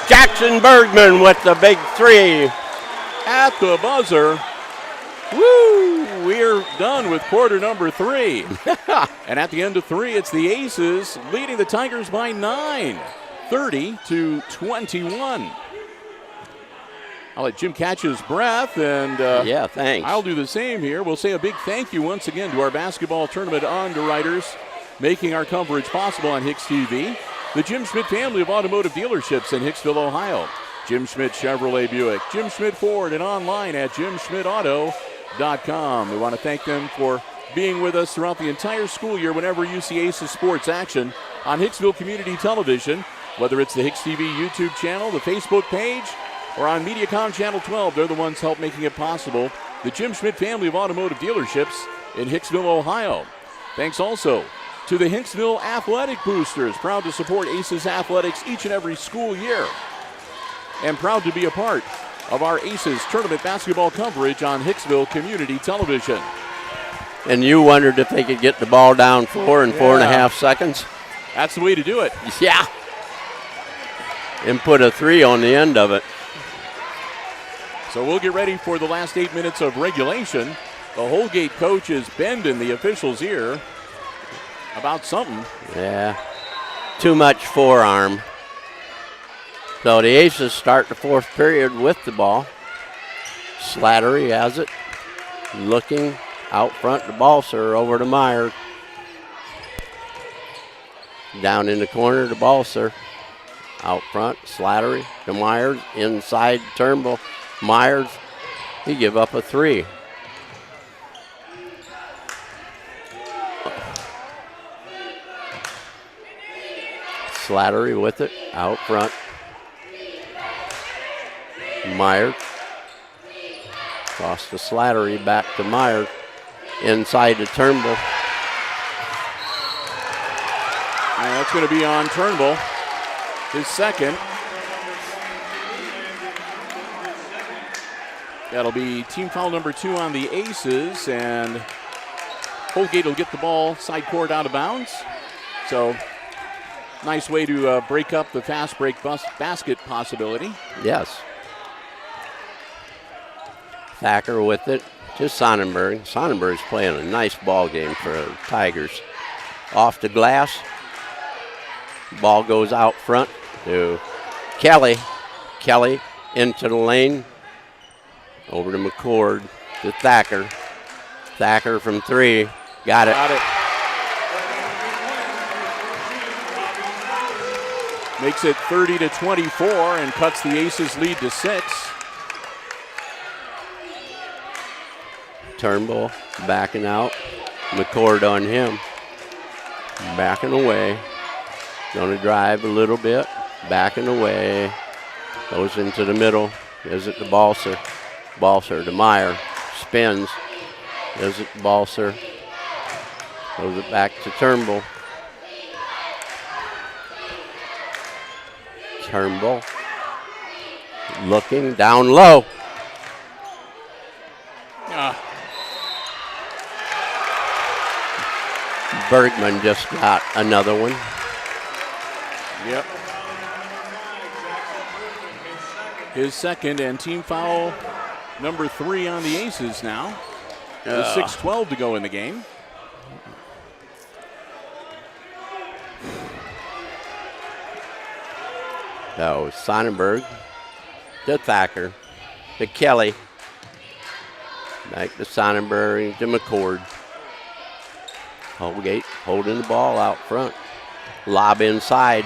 Jackson Bergman with the big 3. At the buzzer. Woo! We're done with quarter number 3. And at the end of 3, it's the Aces leading the Tigers by 9, 30-21. I'll let Jim catch his breath, and yeah, thanks. I'll do the same here. We'll say a big thank you once again to our basketball tournament underwriters making our coverage possible on HIX-TV. The Jim Schmidt family of automotive dealerships in Hicksville, Ohio. Jim Schmidt Chevrolet Buick, Jim Schmidt Ford, and online at jimschmidtauto.com. We want to thank them for being with us throughout the entire school year whenever you see Aces sports action on Hicksville Community Television, whether it's the HIX-TV YouTube channel, the Facebook page, or on Mediacom Channel 12. They're the ones help making it possible. The Jim Schmidt family of automotive dealerships in Hicksville, Ohio. Thanks also to the Hicksville Athletic Boosters, proud to support Aces athletics each and every school year, and proud to be a part of our Aces tournament basketball coverage on Hicksville Community Television. And you wondered if they could get the ball down 4 in 4.5 seconds? That's the way to do it. Yeah. And put a 3 on the end of it. So we'll get ready for the last 8 minutes of regulation. The Holgate coach is bending the official's ear about something. Yeah. Too much forearm. So the Aces start the fourth period with the ball. Slattery has it. Looking out front to Balser, over to Myers. Down in the corner to Balser. Out front, Slattery to Myers. Inside Turnbull. Myers, he give up a 3. Slattery with it, out front. Myers. Cross to Slattery, back to Myers. Inside to Turnbull. And that's going to be on Turnbull, his second. That'll be team foul number 2 on the Aces, and Holgate will get the ball side court out of bounds. So nice way to break up the fast break basket possibility. Yes. Thacker with it to Sonnenberg. Sonnenberg's playing a nice ball game for the Tigers. Off the glass. Ball goes out front to Kelly. Kelly into the lane. Over to McCord, to Thacker. Thacker from 3. Got it. Makes it 30-24 and cuts the Aces lead to 6. Turnbull backing out. McCord on him. Backing away. Going to drive a little bit. Backing away. Goes into the middle. Gives it to Balser. Balser to Meyer. Spins. Gives it to Balser. Goes it back to Turnbull. Turnbull. Looking down low. Bergman just got another one. Yep. His second and team foul number 3 on the Aces now. With 6:12 to go in the game. So Sonnenberg to Thacker to Kelly. Back to Sonnenberg to McCord. Holgate holding the ball out front. Lob inside.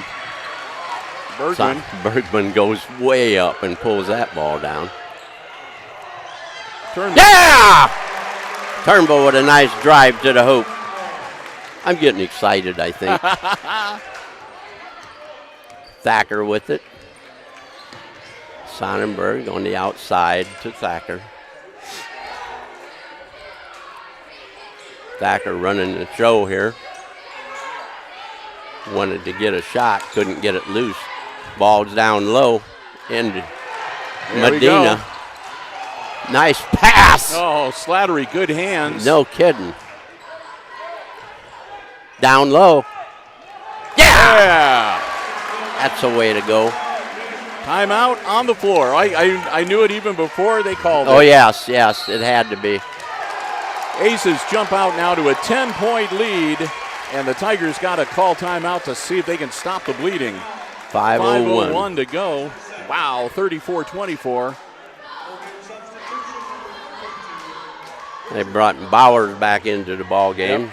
Bergman. Bergman goes way up and pulls that ball down. Turnbull. Yeah! Turnbull with a nice drive to the hoop. I'm getting excited, I think. Thacker with it. Sonnenberg on the outside to Thacker. Thacker running the show here. Wanted to get a shot, couldn't get it loose. Ball's down low. Into Medina. Nice pass. Oh, Slattery, good hands. No kidding. Down low. Yeah! That's the way to go. Timeout on the floor. I knew it even before they called it. Oh, yes, it had to be. Aces jump out now to a 10-point lead, and the Tigers got to call timeout to see if they can stop the bleeding. 5:01 to go. Wow, 34-24. They brought Bowers back into the ball game. Yep.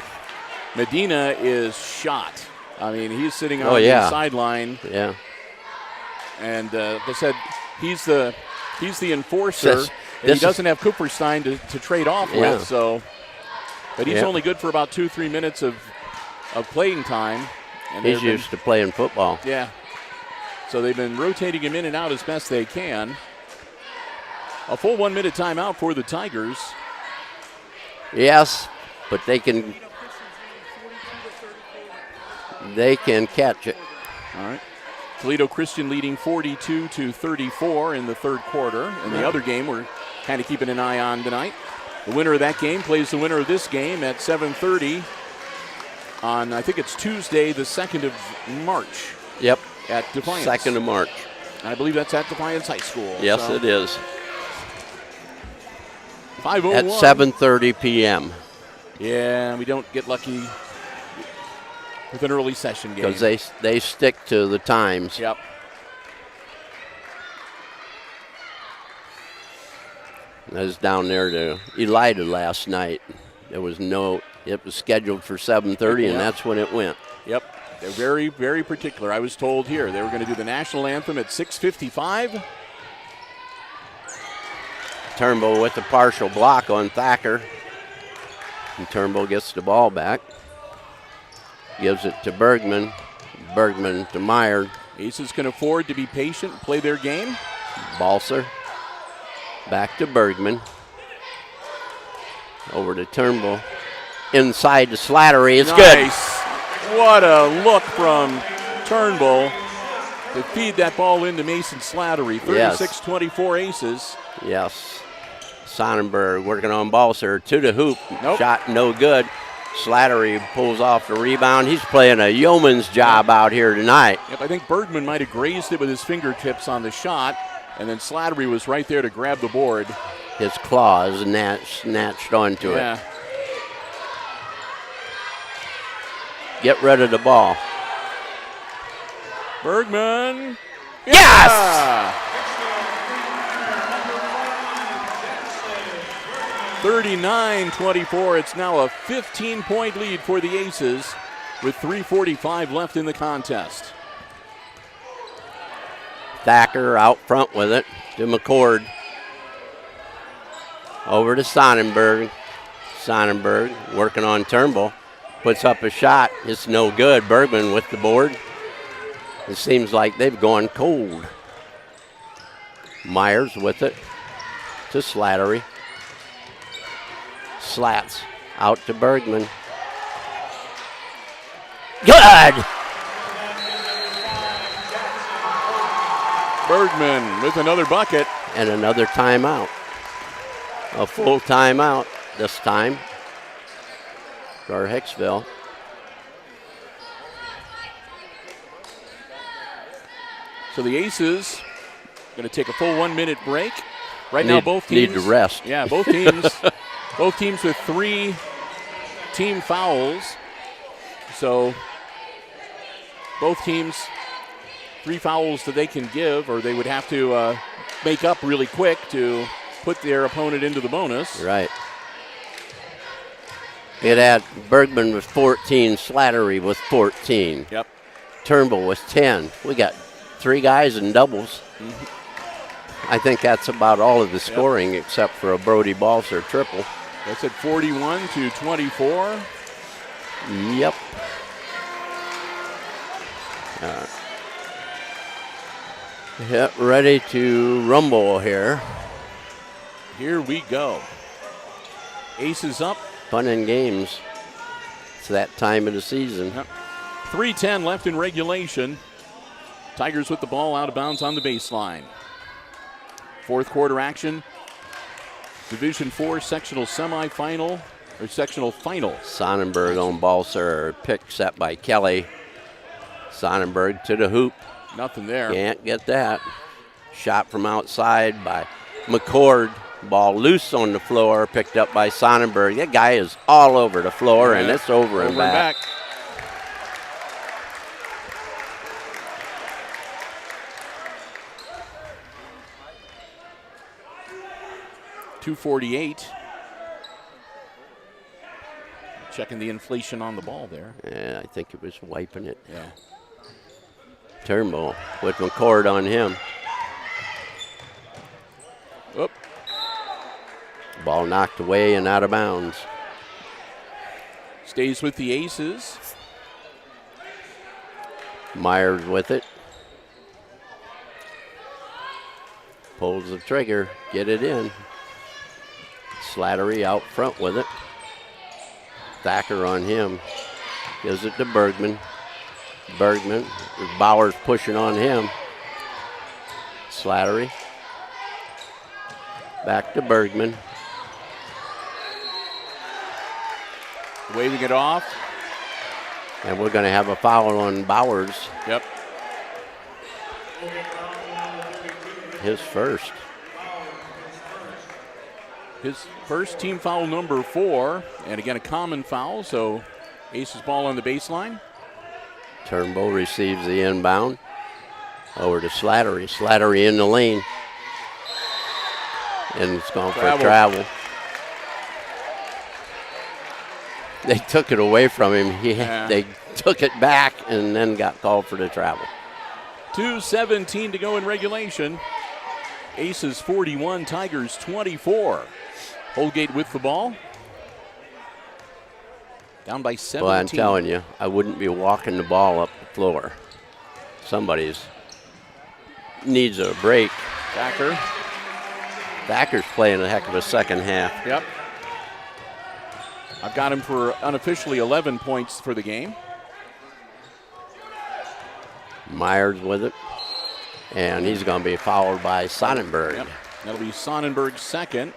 Medina is shot. I mean, he's sitting on the sideline. Yeah. And they said he's the enforcer. He doesn't have Cooperstein to trade off with, so. But he's only good for about 2-3 minutes of playing time. And he's used to playing football. Yeah. So they've been rotating him in and out as best they can. A full 1 minute timeout for the Tigers. Yes, but they can catch it. All right. Toledo Christian leading 42-34 in the third quarter. And the other game we're kind of keeping an eye on tonight. The winner of that game plays the winner of this game at 7:30 on, I think it's Tuesday, the 2nd of March. Yep. At Defiance. 2nd of March. I believe that's at Defiance High School. Yes, it is. 5:01. At 7:30 p.m. Yeah, we don't get lucky with an early session game. Because they stick to the times. Yep. I was down there to Elida last night. It was scheduled for 7:30, and that's when it went. Yep. They're very, very particular. I was told here they were going to do the national anthem at 6:55. Turnbull with the partial block on Thacker. And Turnbull gets the ball back. Gives it to Bergman. Bergman to Meyer. Aces can afford to be patient and play their game. Balser. Back to Bergman. Over to Turnbull. Inside to Slattery. It's good. What a look from Turnbull to feed that ball into Mason Slattery. 36-24 Aces. Yes. Sonnenberg working on Balser to the hoop. Nope. Shot no good. Slattery pulls off the rebound. He's playing a yeoman's job out here tonight. Yep, I think Bergman might have grazed it with his fingertips on the shot, and then Slattery was right there to grab the board. His claws snatched onto it. Get rid of the ball. Bergman. Yes! 39-24. It's now a 15-point lead for the Aces with 3:45 left in the contest. Thacker out front with it to McCord. Over to Sonnenberg. Sonnenberg working on Turnbull. Puts up a shot. It's no good. Bergman with the board. It seems like they've gone cold. Myers with it to Slattery. Slats out to Bergman. Good! Bergman with another bucket. And another timeout. A full timeout this time for Hicksville. So the Aces going to take a full 1 minute break. Right now both teams need to rest. Yeah, both teams with 3 team fouls. So both teams 3 fouls that they can give, or they would have to make up really quick to put their opponent into the bonus. Right. It had Bergman with 14, Slattery with 14. Yep. Turnbull with 10. We got 3 guys in doubles. I think that's about all of the scoring except for a Brody Balser triple. That's at 41-24. Yep. Yep, ready to rumble here. Here we go. Aces up. Fun and games. It's that time of the season. Yep. 3:10 left in regulation. Tigers with the ball out of bounds on the baseline. Fourth quarter action. Division 4 sectional semifinal, or sectional final. Sonnenberg on Balser, pick set by Kelly. Sonnenberg to the hoop. Nothing there. Can't get that. Shot from outside by McCord. Ball loose on the floor, picked up by Sonnenberg. That guy is all over the floor, and it's over and back. 2:48. Checking the inflation on the ball there. Yeah, I think it was wiping it. Yeah. Turnbull with McCord on him. Oop. Ball knocked away and out of bounds. Stays with the Aces. Myers with it. Pulls the trigger, get it in. Slattery out front with it. Thacker on him. Gives it to Bergman. Bergman. Bowers pushing on him. Slattery. Back to Bergman. Waving it off. And we're going to have a foul on Bowers. Yep. His first. His first team foul number 4. And again, a common foul, so Aces ball on the baseline. Turnbull receives the inbound. Over to Slattery. Slattery in the lane. And it's gone for a travel. They took it away from him. They took it back and then got called for the travel. 2:17 to go in regulation. Aces 41, Tigers 24. Holgate with the ball. Down by 17. Well, I'm telling you, I wouldn't be walking the ball up the floor. Somebody's needs a break. Thacker. Thacker's playing a heck of a second half. Yep. I've got him for unofficially 11 points for the game. Myers with it. And he's going to be fouled by Sonnenberg. Yep. That'll be Sonnenberg's second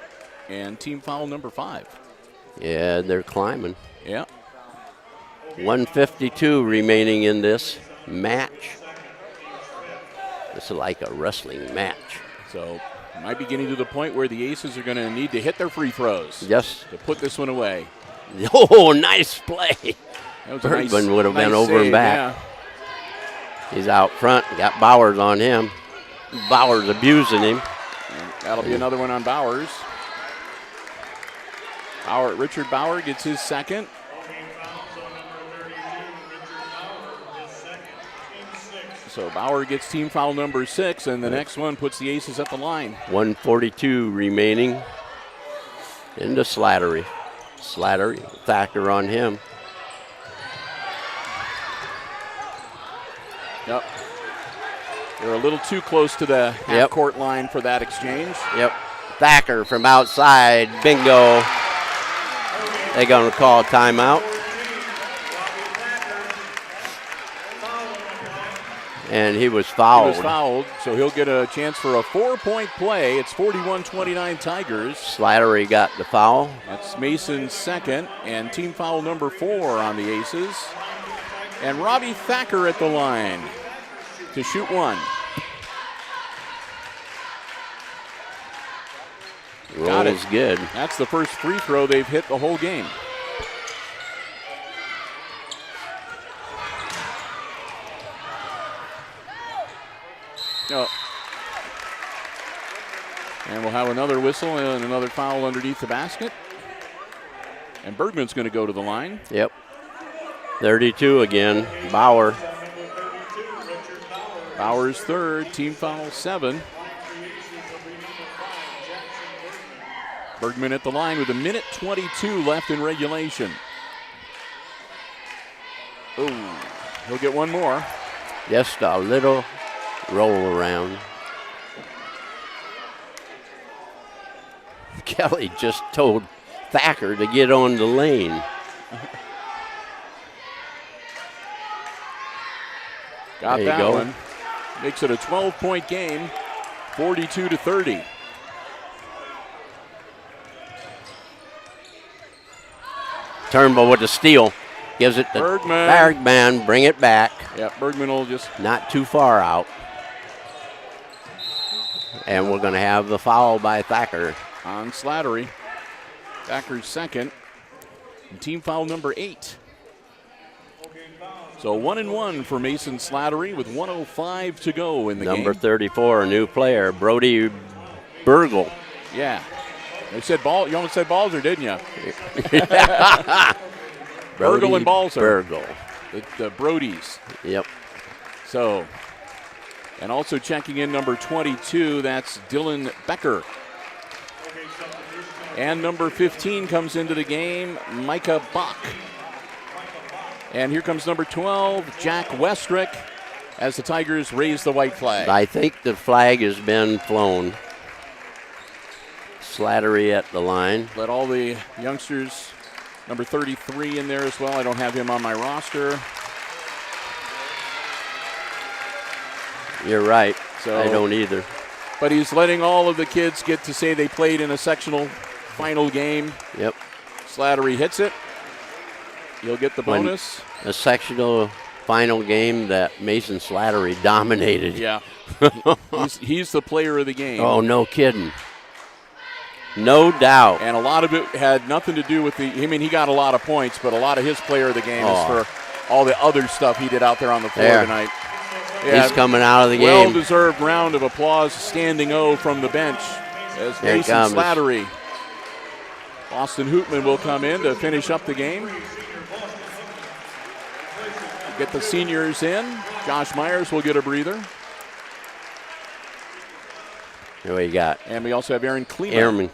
and team foul number 5. Yeah, they're climbing. Yep. 1:52 remaining in this match. This is like a wrestling match. So might be getting to the point where the Aces are going to need to hit their free throws. Yes. To put this one away. Oh, nice play. That was Bergman would have been nice over save, and back. Yeah. He's out front. Got Bowers on him. Bowers abusing him. And that'll be another one on Bowers. Richard Bauer gets his second. So Bauer gets team foul number 6, and the next one puts the Aces at the line. 1:42 remaining. Into Slattery. Slattery, Thacker on him. Yep. They're a little too close to the half-court line for that exchange. Yep. Thacker from outside. Bingo. They're going to call a timeout. And he was fouled. He was fouled, so he'll get a chance for a 4-point play. It's 41-29 Tigers. Slattery got the foul. That's Mason's second, and team foul number 4 on the Aces. And Robbie Thacker at the line to shoot one. Got it. Roll is good. That's the first free throw they've hit the whole game. Oh. And we'll have another whistle and another foul underneath the basket. And Bergman's going to go to the line. Yep. 32 again. Bauer. Bauer's third, team foul 7. Bergman at the line with 1:22 left in regulation. Oh, he'll get one more. Just a little roll around. Kelly just told Thacker to get on the lane. Got there that you go. one. Makes it a 12-point game, 42-30. Turnbull with the steal. Gives it to Bergman. Bergman. Bring it back. Yeah, Bergman will just... Not too far out. And we're going to have the foul by Thacker. On Slattery. Thacker's second. And team foul number 8. So 1-1 for Mason Slattery with 1:05 to go in the Number game. 34, a new player, Brody Burgle. Yeah. They said ball. You almost said Balzer, didn't you? Burgle and Balzer. Burgle. The Brodies. Yep. So, and also checking in number 22, that's Dylan Becker. And number 15 comes into the game, Micah Bach. And here comes number 12, Jack Westrick, as the Tigers raise the white flag. I think the flag has been flown. Slattery at the line. Let all the youngsters, number 33 in there as well. I don't have him on my roster. You're right. So, I don't either. But he's letting all of the kids get to say they played in a sectional final game. Yep. Slattery hits it. He'll get the bonus. A sectional final game that Mason Slattery dominated. Yeah. he's the player of the game. Oh, no kidding. No doubt. And a lot of it had nothing to do with he got a lot of points, but a lot of his player of the game is for all the other stuff he did out there on the floor tonight. Yeah, he's coming out of the game. Well-deserved round of applause, standing O from the bench as Here Mason comes Slattery. Austin Hootman will come in to finish up the game. Get the seniors in. Josh Myers will get a breather. Here we got. And we also have Aaron Kleeman.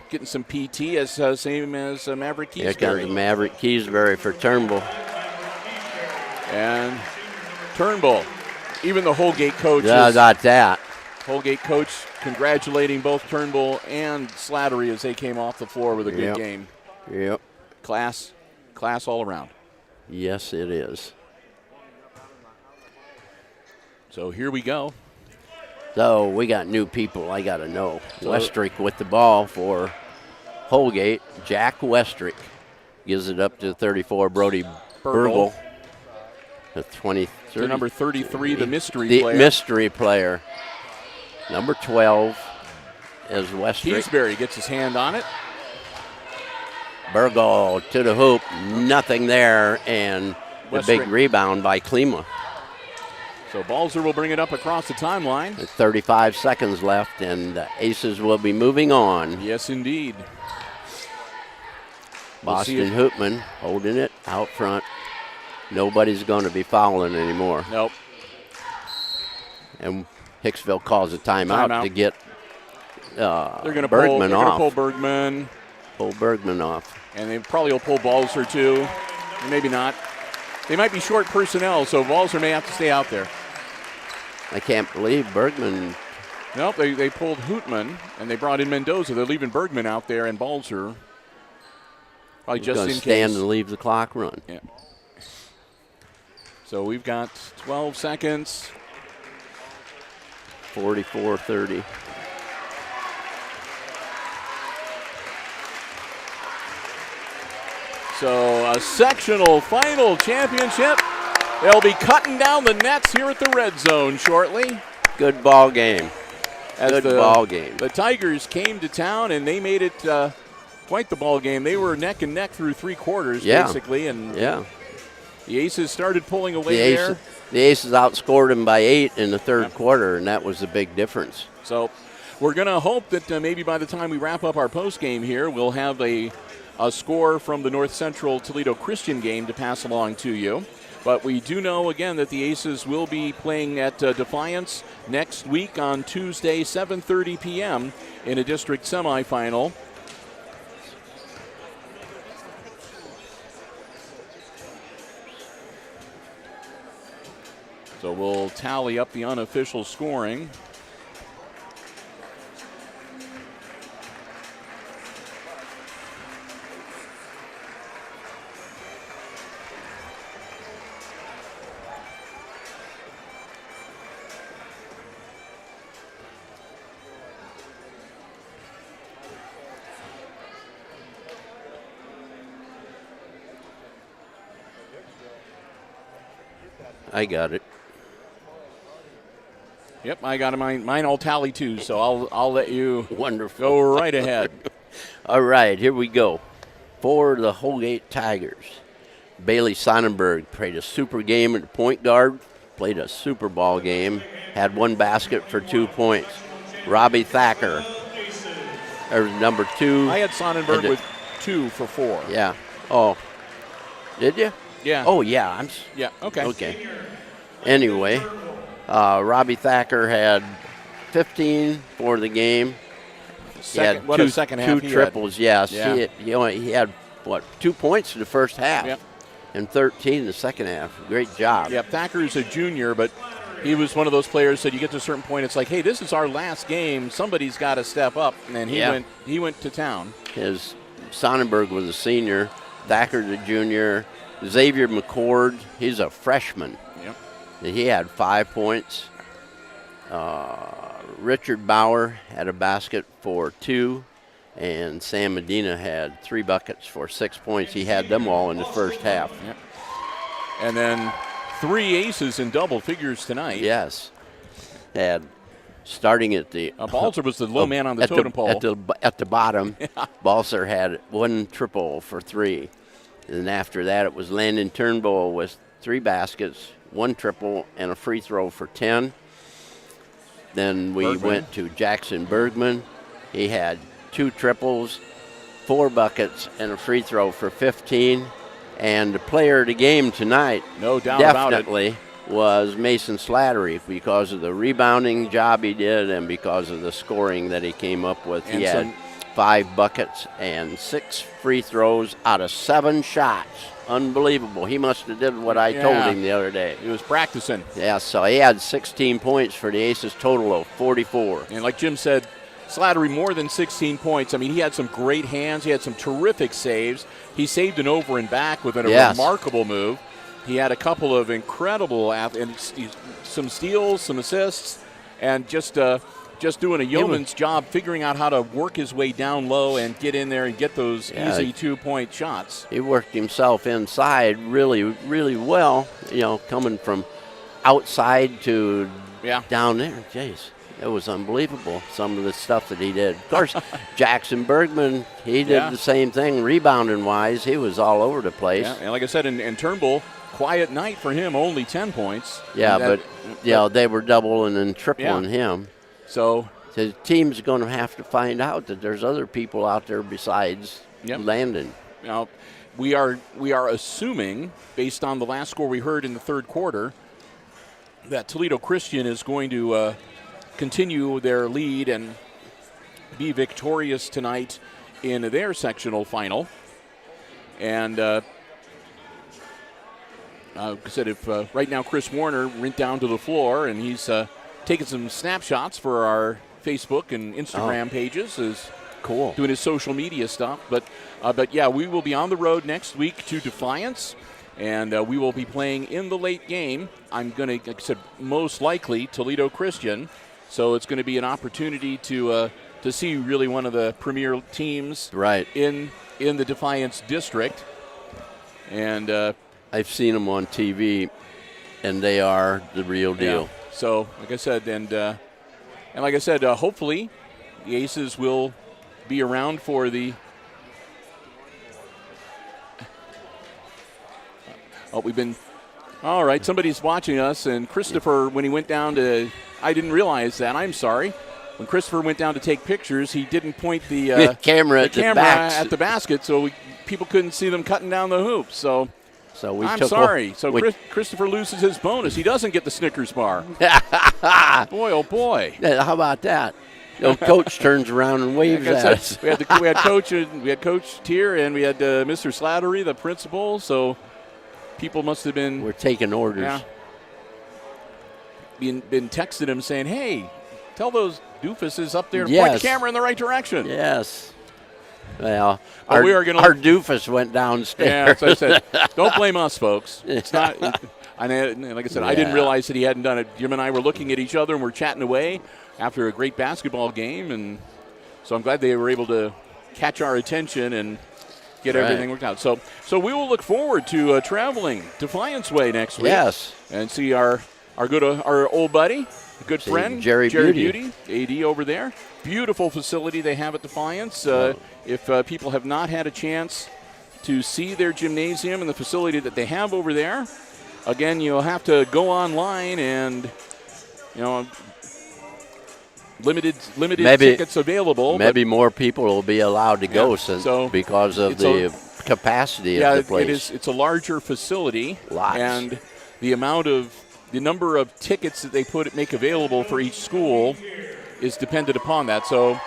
Getting some PT as same as Maverick Keysbury. Here comes Maverick Keysbury for Turnbull. And Turnbull. Even the Holgate coach. Got that. Holgate coach congratulating both Turnbull and Slattery as they came off the floor with a good game. Yep. Class all around. Yes, it is. So here we go. So we got new people I got to know. Westrick with the ball for Holgate. Jack Westrick gives it up to 34, Brody Burgle. The 23. To number 33, the mystery player. The mystery player. Number 12 is Westrick. Keysbury gets his hand on it. Burgle to the hoop. Nothing there. And the Westrick. big rebound by Klima. So Balzer will bring it up across the timeline. With 35 seconds left, and the Aces will be moving on. Yes, indeed. Boston Hoopman holding it out front. Nobody's going to be fouling anymore. Nope. And Hicksville calls a timeout to get they're going to Bergman off. Pull Bergman. Pull Bergman off. And they probably will pull Balzer too. Maybe not. They might be short personnel, so Balzer may have to stay out there. I can't believe Bergman. Nope, they pulled Hootman, and they brought in Mendoza. They're leaving Bergman out there and Balzer. Probably just in case. Stand and leave the clock run. Yeah. So we've got 12 seconds. 44-30. So a sectional final championship. They'll be cutting down the nets here at the red zone shortly. Good ball game. Good ball game. The Tigers came to town and they made it quite the ball game. They were neck and neck through 3 quarters basically, and the Aces started pulling away there. The Aces outscored them by 8 in the third quarter, and that was a big difference. So we're going to hope that maybe by the time we wrap up our post game here, we'll have a score from the North Central Toledo Christian game to pass along to you. But we do know, again, that the Aces will be playing at Defiance next week on Tuesday, 7:30 p.m. in a district semifinal. So we'll tally up the unofficial scoring. I got it. Yep, I got mine all tally too, so I'll let you Wonderful. go right ahead. All right, here we go. For the Holgate Tigers, Bailey Sonnenberg played a super game at point guard, played a super ball game, had 1 basket for 2 points. Robbie Thacker, number 2. I had Sonnenberg with 2 for 4. Yeah. Oh, did you? Yeah. Oh, yeah. Yeah, okay. Okay. Anyway, Robbie Thacker had 15 for the game. He had a second half 2 triples, yes. Yeah. He had, 2 points in the first half. Yep. And 13 in the second half. Great job. Yeah, Thacker's a junior, but he was one of those players that you get to a certain point, it's like, hey, this is our last game. Somebody's got to step up. And he went to town. Sonnenberg was a senior. Thacker's a junior. Xavier McCord, he's a freshman. Yep. He had 5 points. Richard Bauer had a basket for 2. And Sam Medina had 3 buckets for 6 points. He had them all in the first half. Yep. And then 3 aces in double figures tonight. Yes. Had starting at the Balzer was the low man on the totem pole. At the bottom, Balzer had 1 triple for 3. And after that, it was Landon Turnbull with 3 baskets, 1 triple, and a free throw for 10. Then we went to Jackson Bergman. He had 2 triples, 4 buckets, and a free throw for 15. And the player of the game tonight, no doubt about it, definitely was Mason Slattery because of the rebounding job he did and because of the scoring that he came up with. He had 5 buckets and 6 free throws out of 7 shots. Unbelievable. He must have did what I told him the other day. He was practicing. Yeah, so he had 16 points for the Aces, total of 44. And like Jim said, Slattery more than 16 points. I mean, he had some great hands. He had some terrific saves. He saved an over and back with a remarkable move. He had a couple of incredible and some steals, some assists, and just doing a yeoman's job figuring out how to work his way down low and get in there and get those easy 2-point shots. He worked himself inside really, really well, coming from outside to down there. Jeez, it was unbelievable, some of the stuff that he did. Of course, Jackson Bergman, he did the same thing rebounding-wise. He was all over the place. Yeah, and like I said, in Turnbull, quiet night for him, only 10 points. Yeah, but they were doubling and tripling him. So the team's going to have to find out that there's other people out there besides Landon. Now, we are assuming, based on the last score we heard in the third quarter, that Toledo Christian is going to continue their lead and be victorious tonight in their sectional final. And like I said, if right now Chris Warner went down to the floor and he's taking some snapshots for our Facebook and Instagram pages, is Cool. doing his social media stuff. But yeah, we will be on the road next week to Defiance, and we will be playing in the late game. I'm going to, like I said, most likely Toledo Christian. So it's going to be an opportunity to see really one of the premier teams Right. in the Defiance district. And I've seen them on TV, and they are the real deal. yeah. So like I said, and like I said, hopefully the Aces will be around for the. Oh, we've been. All right, somebody's watching us, and Christopher, when he went down to, I didn't realize that. I'm sorry. When Christopher went down to take pictures, he didn't point the camera at the basket, so people couldn't see them cutting down the hoops. So we I'm took sorry. So Christopher loses his bonus. He doesn't get the Snickers bar. Boy, oh boy. How about that? The coach turns around and waves Like I at said, us. we had Coach Tier, and we had Mr. Slattery, the principal. So people must have been We're taking orders. been texting him saying, "Hey, tell those doofuses up there to point Yes. the camera in the right direction." Yes. Well, Oh, we are gonna our doofus went downstairs. Yeah, so I said, don't blame us, folks. It's not. And like I said, I didn't Yeah. realize that he hadn't done it. Jim and I were looking at each other and we're chatting away after a great basketball game, and so I'm glad they were able to catch our attention and get Right. everything worked out. So we will look forward to traveling Defiance Way next week. Yes. And see our old buddy, good See friend, Jerry Beauty, AD over there. Beautiful facility they have at Defiance. If people have not had a chance to see their gymnasium and the facility that they have over there, again, you'll have to go online and, limited tickets available. Maybe more people will be allowed to go because of the capacity of the place. It's a larger facility. Lots. And the number of tickets that they make available for each school is dependent upon that. So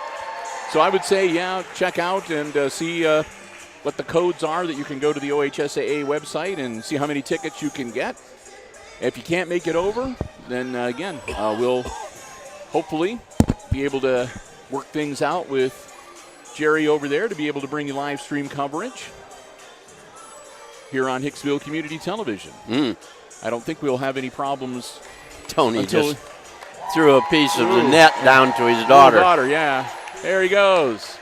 I would say, check out and see what the codes are that you can go to the OHSAA website and see how many tickets you can get. If you can't make it over, then again, we'll hopefully be able to work things out with Jerry over there to be able to bring you live stream coverage here on Hicksville Community Television. I don't think we'll have any problems. Tony just threw a piece of the net down to his daughter. Yeah. There he goes.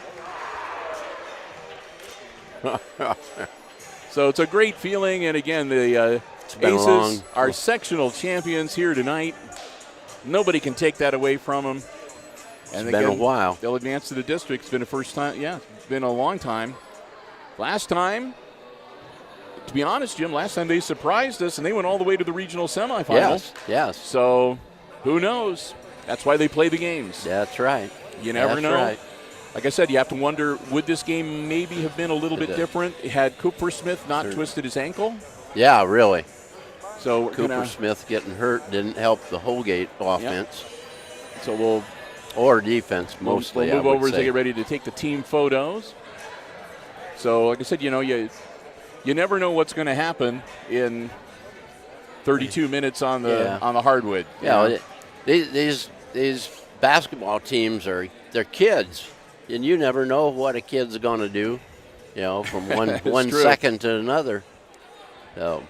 So it's a great feeling, and again, the Aces are sectional champions here tonight. Nobody can take that away from them. And It's been a while. They'll advance to the district. It's been the first time. Yeah, it's been a long time. Last time, to be honest, Jim, last time they surprised us, and they went all the way to the regional semifinals. Yes. So who knows? That's why they play the games. That's right. You never know. Right. Like I said, you have to wonder, would this game maybe have been a little bit different had Cooper Smith not twisted his ankle? Yeah, really. So Cooper Smith getting hurt didn't help the Holgate offense. So or defense, mostly. We'll move over as they get ready to take the team photos. So, like I said, you never know what's going to happen in 32 minutes on the hardwood. Yeah, these basketball teams they're kids, and you never know what a kid's going to do. From one second to another. So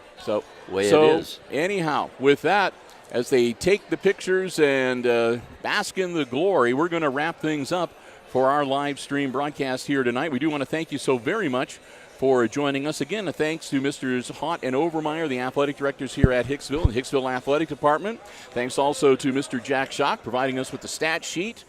way it is. Anyhow, with that, as they take the pictures and bask in the glory, we're going to wrap things up for our live stream broadcast here tonight. We do want to thank you so very much for joining us. Again, a thanks to Mr. Haught and Overmeyer, the athletic directors here at Hicksville and the Hicksville Athletic Department. Thanks also to Mr. Jack Schock providing us with the stat sheet.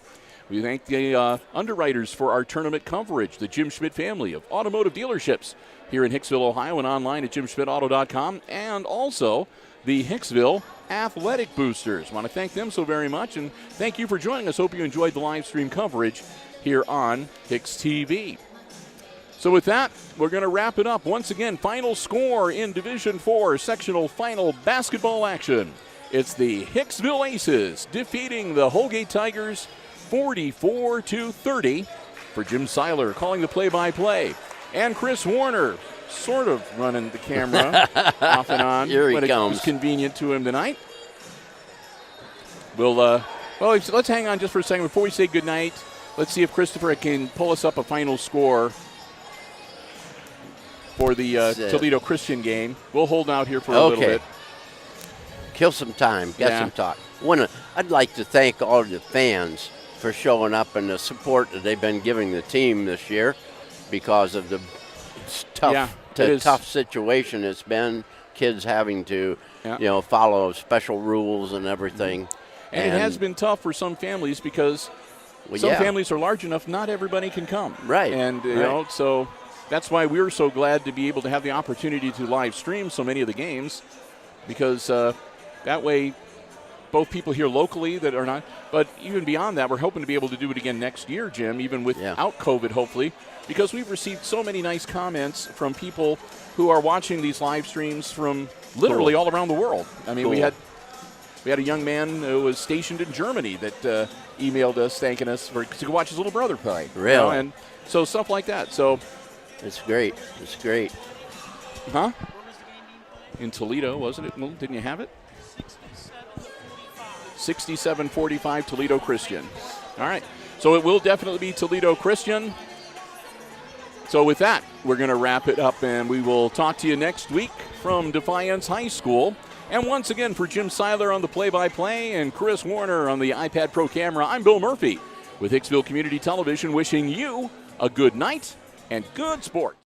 We thank the underwriters for our tournament coverage, the Jim Schmidt family of automotive dealerships here in Hicksville, Ohio, and online at jimschmidtauto.com, and also the Hicksville Athletic Boosters. Want to thank them so very much, and thank you for joining us. Hope you enjoyed the live stream coverage here on HIX-TV. So with that, we're going to wrap it up. Once again, final score in Division 4 sectional final basketball action. It's the Hicksville Aces defeating the Holgate Tigers 44-30. For Jim Seiler calling the play-by-play. And Chris Warner sort of running the camera off and on Here he when comes. it was convenient to him tonight. Well, let's hang on just for a second before we say goodnight. Let's see if Christopher can pull us up a final score for the Toledo Christian game. We'll hold out here for a little bit. Kill some time, get some talk. I'd like to thank all the fans for showing up and the support that they've been giving the team this year because of the tough situation it's been. Kids having to, follow special rules and everything. And it has been tough for some families because some families are large enough, not everybody can come. Right. And, so that's why we're so glad to be able to have the opportunity to live stream so many of the games because that way both people here locally that are not, but even beyond that, we're hoping to be able to do it again next year, Jim, even without COVID, hopefully, because we've received so many nice comments from people who are watching these live streams from literally all around the world. I mean, we had a young man who was stationed in Germany that emailed us thanking us to watch his little brother play. Really? And so stuff like that. So it's great. It's great. Huh? In Toledo, wasn't it? Well, didn't you have it? 67-45 Toledo Christian. All right. So it will definitely be Toledo Christian. So with that, we're going to wrap it up, and we will talk to you next week from Defiance High School. And once again, for Jim Seiler on the play-by-play and Chris Warner on the iPad Pro camera, I'm Bill Murphy with Hicksville Community Television, wishing you a good night and good sport.